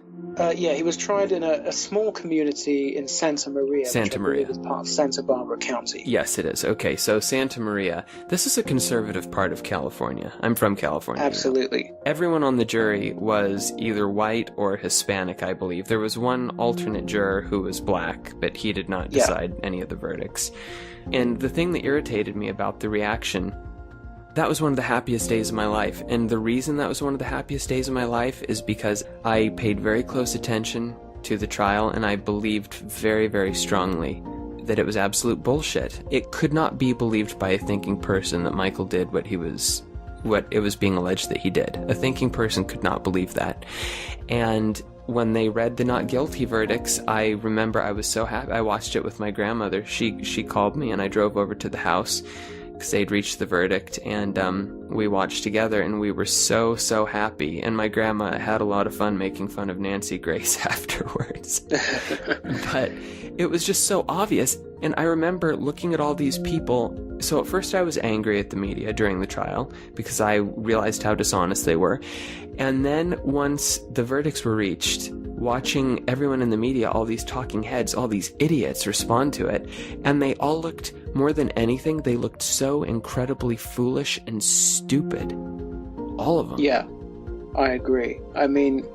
Speaker 2: Yeah, he was tried in a small community in Santa Maria, which I believe is part of Santa Barbara County.
Speaker 1: Yes, it is. Okay, so Santa Maria. This is a conservative part of California. I'm from California.
Speaker 2: Absolutely.
Speaker 1: Everyone on the jury was either white or Hispanic, I believe. There was one alternate juror who was black, but he did not decide any of the verdicts. And the thing that irritated me about the reaction, that was one of the happiest days of my life. And the reason that was one of the happiest days of my life is because I paid very close attention to the trial, and I believed very, very strongly that it was absolute bullshit. It could not be believed by a thinking person that Michael did what it was being alleged that he did. A thinking person could not believe that. And when they read the not guilty verdicts, I remember I was so happy. I watched it with my grandmother. She called me, and I drove over to the house because they'd reached the verdict, and we watched together, and we were so happy. And my grandma had a lot of fun making fun of Nancy Grace afterwards. But it was just so obvious. And I remember looking at all these people. So at first I was angry at the media during the trial because I realized how dishonest they were. And then once the verdicts were reached, watching everyone in the media, all these talking heads, all these idiots respond to it, and they all looked, more than anything, they looked so incredibly foolish and stupid. All of them.
Speaker 2: Yeah, I agree. I mean,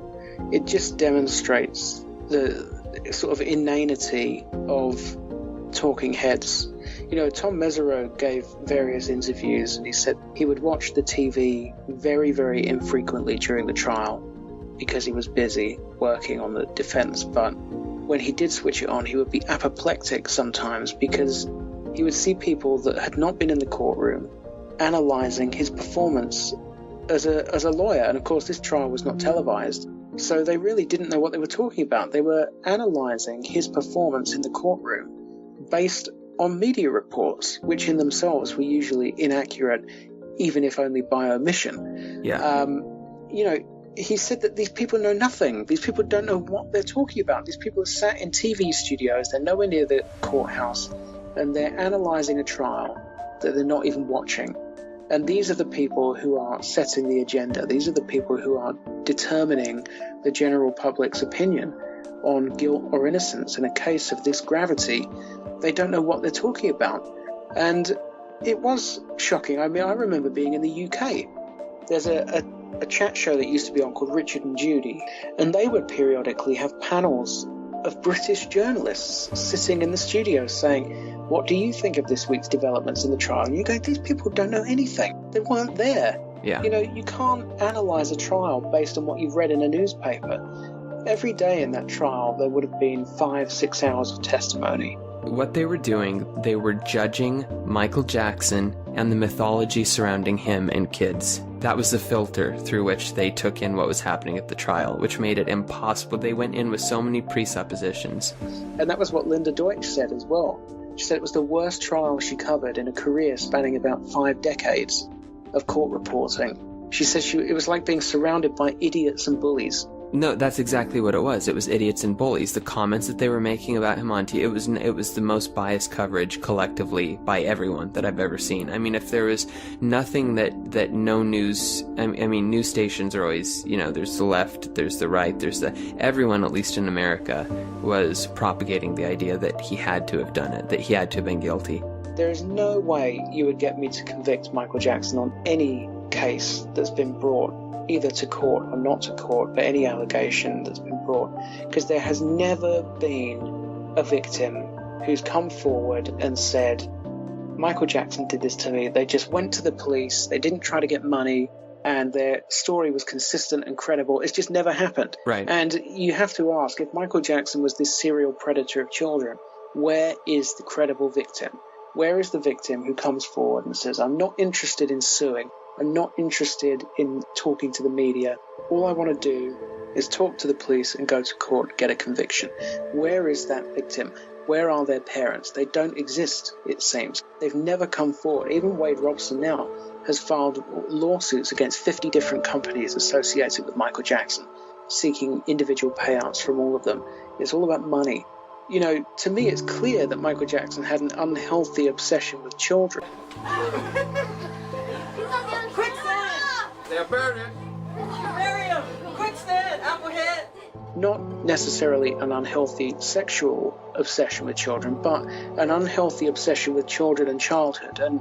Speaker 2: it just demonstrates the sort of inanity of talking heads. Tom Mesereau gave various interviews, and he said he would watch the TV very, very infrequently during the trial because he was busy working on the defense. But when he did switch it on, he would be apoplectic sometimes because he would see people that had not been in the courtroom analyzing his performance as a lawyer. And of course, this trial was not televised, so they really didn't know what they were talking about. They were analyzing his performance in the courtroom based on media reports, which in themselves were usually inaccurate, even if only by omission.
Speaker 1: Yeah.
Speaker 2: He said that these people know nothing. These people don't know what they're talking about. These people are sat in TV studios. They're nowhere near the courthouse, and they're analyzing a trial that they're not even watching. And these are the people who are setting the agenda. These are the people who are determining the general public's opinion on guilt or innocence. In a case of this gravity, they don't know what they're talking about. And it was shocking. I mean, I remember being in the UK. There's a chat show that used to be on called Richard and Judy, and they would periodically have panels of British journalists sitting in the studio saying, what do you think of this week's developments in the trial? And you go, these people don't know anything. They weren't there.
Speaker 1: Yeah.
Speaker 2: You know, you can't analyse a trial based on what you've read in a newspaper. Every day in that trial, there would have been 5-6 hours of testimony.
Speaker 1: What they were doing, they were judging Michael Jackson and the mythology surrounding him and kids. That was the filter through which they took in what was happening at the trial, which made it impossible. They went in with so many presuppositions.
Speaker 2: And that was what Linda Deutsch said as well. She said it was the worst trial she covered in a career spanning about 5 decades of court reporting. She said it was like being surrounded by idiots and bullies.
Speaker 1: No, that's exactly what it was. It was idiots and bullies. The comments that they were making about him on TV, it was the most biased coverage collectively by everyone that I've ever seen. I mean, if there was nothing that no news, I mean, news stations are always, you know, there's the left, there's the right, everyone, at least in America, was propagating the idea that he had to have done it, that he had to have been guilty.
Speaker 2: There is no way you would get me to convict Michael Jackson on any case that's been brought, either to court or not to court, but any allegation that's been brought, because there has never been a victim who's come forward and said, Michael Jackson did this to me. They just went to the police, they didn't try to get money, and their story was consistent and credible. It's just never happened.
Speaker 1: Right.
Speaker 2: And you have to ask, if Michael Jackson was this serial predator of children, where is the credible victim? Where is the victim who comes forward and says, I'm not interested in suing, I'm not interested in talking to the media. All I want to do is talk to the police and go to court, get a conviction. Where is that victim? Where are their parents? They don't exist, it seems. They've never come forward. Even Wade Robson now has filed lawsuits against 50 different companies associated with Michael Jackson, seeking individual payouts from all of them. It's all about money. You know, to me it's clear that Michael Jackson had an unhealthy obsession with children.
Speaker 7: They're burning.
Speaker 5: Miriam, quicksand, Applehead.
Speaker 2: Not necessarily an unhealthy sexual obsession with children, but an unhealthy obsession with children and childhood. And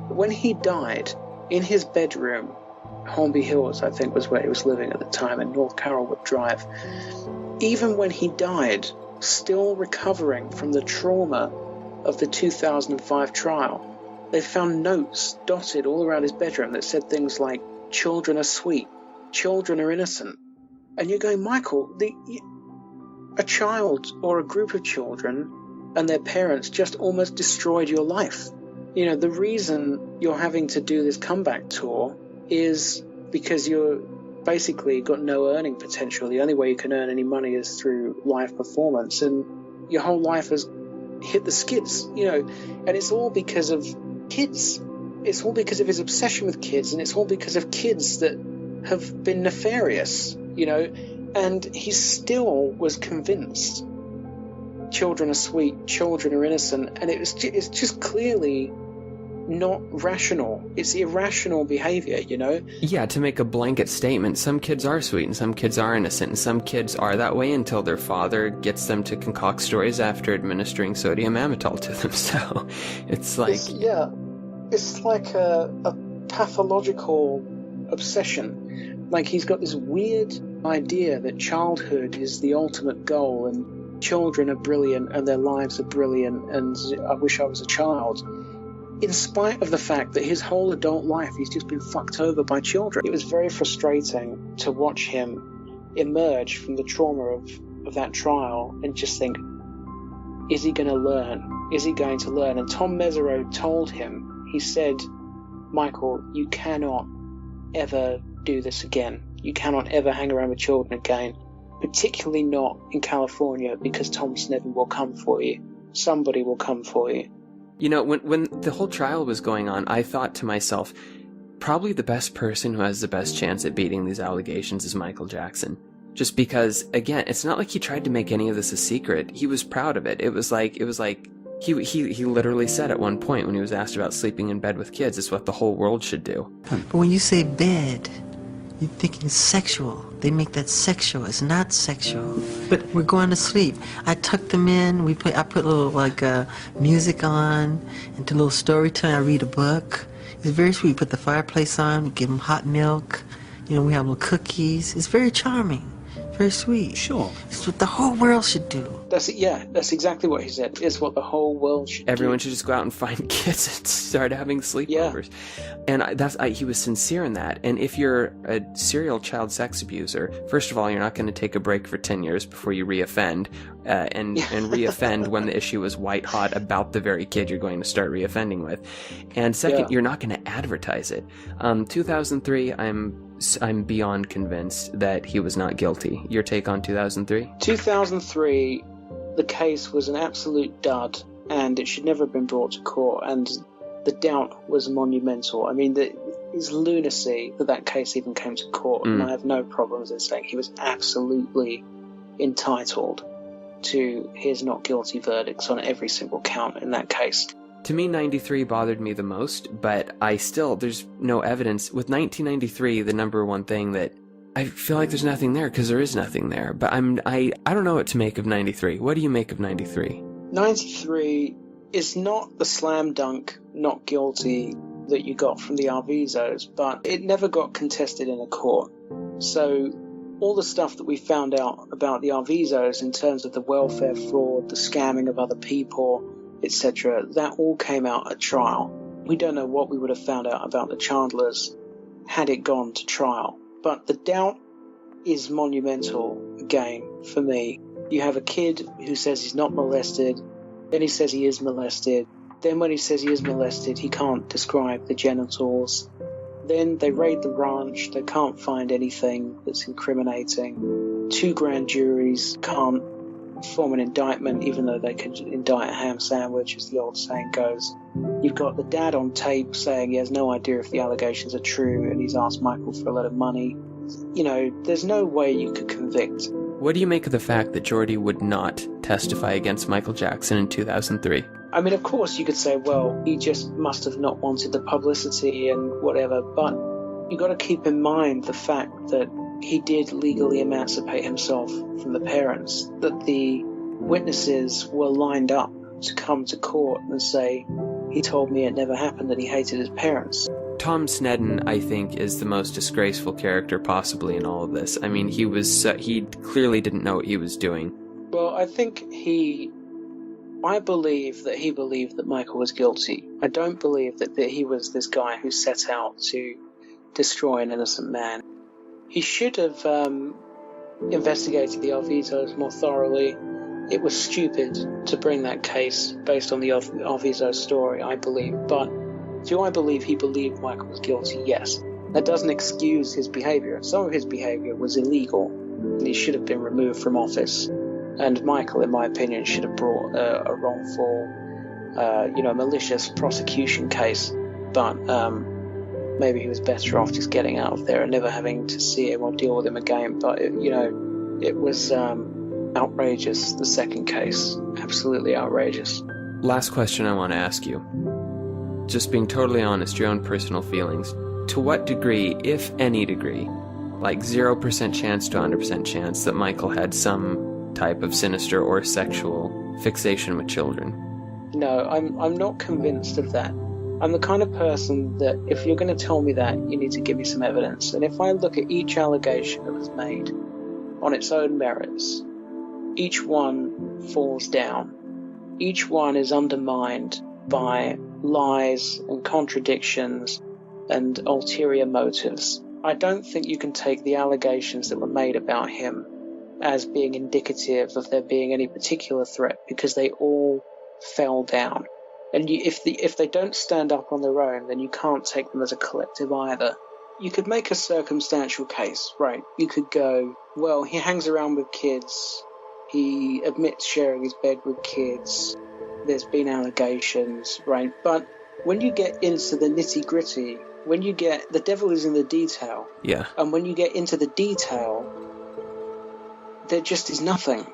Speaker 2: when he died, in his bedroom, Hornby Hills, I think, was where he was living at the time, in North Carolwood Drive, even when he died, still recovering from the trauma of the 2005 trial, they found notes dotted all around his bedroom that said things like, children are sweet, children are innocent. And you're going, Michael, a child or a group of children and their parents just almost destroyed your life. You know, the reason you're having to do this comeback tour is because you're basically got no earning potential. The only way you can earn any money is through live performance, and your whole life has hit the skids, you know, and it's all because of kids. It's all because of his obsession with kids, and it's all because of kids that have been nefarious, you know, and he still was convinced children are sweet, children are innocent, and it's just clearly not rational. It's irrational behavior, you know?
Speaker 1: Yeah, to make a blanket statement, some kids are sweet and some kids are innocent, and some kids are that way until their father gets them to concoct stories after administering sodium amytal to them. So it's like...
Speaker 2: It's like a pathological obsession. Like he's got this weird idea that childhood is the ultimate goal and children are brilliant and their lives are brilliant and I wish I was a child. In spite of the fact that his whole adult life he's just been fucked over by children. It was very frustrating to watch him emerge from the trauma of that trial and just think, is he going to learn? Is he going to learn? And Tom Mesereau told him, he said, Michael, you cannot ever do this again. You cannot ever hang around with children again, particularly not in California, because Tom Snedden will come for you. Somebody will come for you.
Speaker 1: You know, when the whole trial was going on, I thought to myself, probably the best person who has the best chance at beating these allegations is Michael Jackson. Just because, again, it's not like he tried to make any of this a secret. He was proud of it. It was like he literally said at one point when he was asked about sleeping in bed with kids, it's what the whole world should do.
Speaker 3: But when you say bed, you're thinking sexual. They make that sexual. It's not sexual. But we're going to sleep. I tuck them in. I put a little music on, and do a little storytelling. I read a book. It's very sweet. We put the fireplace on. We give them hot milk. You know, we have little cookies. It's very charming. Very sweet.
Speaker 4: Sure.
Speaker 3: It's what the whole world should do.
Speaker 2: That's it. Yeah, that's exactly what he said. It's what the whole world should
Speaker 1: Everyone
Speaker 2: do.
Speaker 1: should just go out and find kids and start having sleepovers. Yeah. And he was sincere in that. And if you're a serial child sex abuser, first of all, you're not going to take a break for 10 years before you reoffend, and reoffend when the issue is white hot about the very kid you're going to start reoffending with. And second, you're not going to advertise it. 2003, I'm beyond convinced that he was not guilty. Your take on 2003? 2003,
Speaker 2: the case was an absolute dud, and it should never have been brought to court, and the doubt was monumental. I mean, it's lunacy that case even came to court, and I have no problems in saying he was absolutely entitled to his not guilty verdicts on every single count in that case.
Speaker 1: To me, 93 bothered me the most, but there's no evidence. With 1993, the number one thing that I feel like there's nothing there, because there is nothing there. But I don't know what to make of 93. What do you make of 93?
Speaker 2: 93 is not the slam dunk not guilty that you got from the Arvizos, but it never got contested in a court. So all the stuff that we found out about the Arvizos in terms of the welfare fraud, the scamming of other people, etc., that all came out at trial. We don't know what we would have found out about the Chandlers had it gone to trial. But the doubt is monumental again for me. You have a kid who says he's not molested, then he says he is molested, then when he says he is molested, he can't describe the genitals. Then they raid the ranch, they can't find anything that's incriminating. 2 grand juries can't form an indictment, even though they could indict a ham sandwich, as the old saying goes. You've got the dad on tape saying he has no idea if the allegations are true, and he's asked Michael for a lot of money. You know, there's no way you could convict.
Speaker 1: What do you make of the fact that Jordy would not testify against Michael Jackson in 2003?
Speaker 2: I mean, of course you could say, well, he just must have not wanted the publicity and whatever, but you've got to keep in mind the fact that he did legally emancipate himself from the parents, that the witnesses were lined up to come to court and say, he told me it never happened, that he hated his parents.
Speaker 1: Tom Sneddon, I think, is the most disgraceful character possibly in all of this. I mean, he clearly didn't know what he was doing.
Speaker 2: Well, I believe that he believed that Michael was guilty. I don't believe that he was this guy who set out to destroy an innocent man. He should have investigated the Arvizos more thoroughly. It was stupid to bring that case based on the Arvizo story, I believe. But do I believe he believed Michael was guilty? Yes. That doesn't excuse his behaviour. Some of his behaviour was illegal, and he should have been removed from office. And Michael, in my opinion, should have brought a wrongful, malicious prosecution case. But maybe he was better off just getting out of there and never having to see him or deal with him again. But, it was outrageous, the second case. Absolutely outrageous.
Speaker 1: Last question I want to ask you. Just being totally honest, your own personal feelings. To what degree, if any degree, like 0% chance to 100% chance that Michael had some type of sinister or sexual fixation with children?
Speaker 2: No, I'm not convinced of that. I'm the kind of person that if you're going to tell me that, you need to give me some evidence. And if I look at each allegation that was made on its own merits, each one falls down. Each one is undermined by lies and contradictions and ulterior motives. I don't think you can take the allegations that were made about him as being indicative of there being any particular threat, because they all fell down. And if they don't stand up on their own, then you can't take them as a collective either. You could make a circumstantial case, right? You could go, well, he hangs around with kids, he admits sharing his bed with kids, there's been allegations, right? But when you get into the nitty-gritty, when you get, the devil is in the detail.
Speaker 1: Yeah.
Speaker 2: And when you get into the detail, there just is nothing.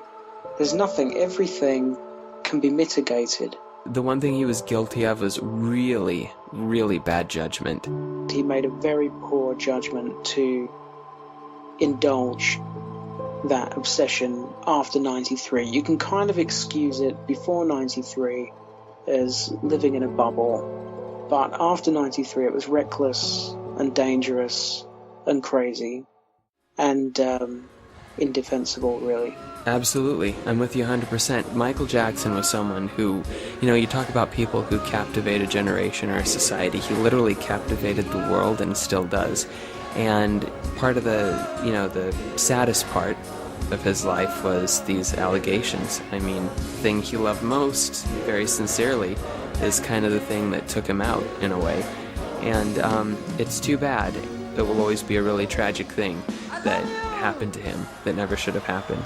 Speaker 2: There's nothing. Everything can be mitigated.
Speaker 1: The one thing he was guilty of was really, really bad judgment.
Speaker 2: He made a very poor judgment to indulge that obsession after 93. You can kind of excuse it before 93 as living in a bubble, but after 93 it was reckless and dangerous and crazy. And indefensible, really.
Speaker 1: Absolutely. I'm with you 100%. Michael Jackson was someone who, you talk about people who captivate a generation or a society. He literally captivated the world and still does. And part of the saddest part of his life was these allegations. I mean, the thing he loved most, very sincerely, is kind of the thing that took him out in a way. And it's too bad. It will always be a really tragic thing that happened to him that never should have happened.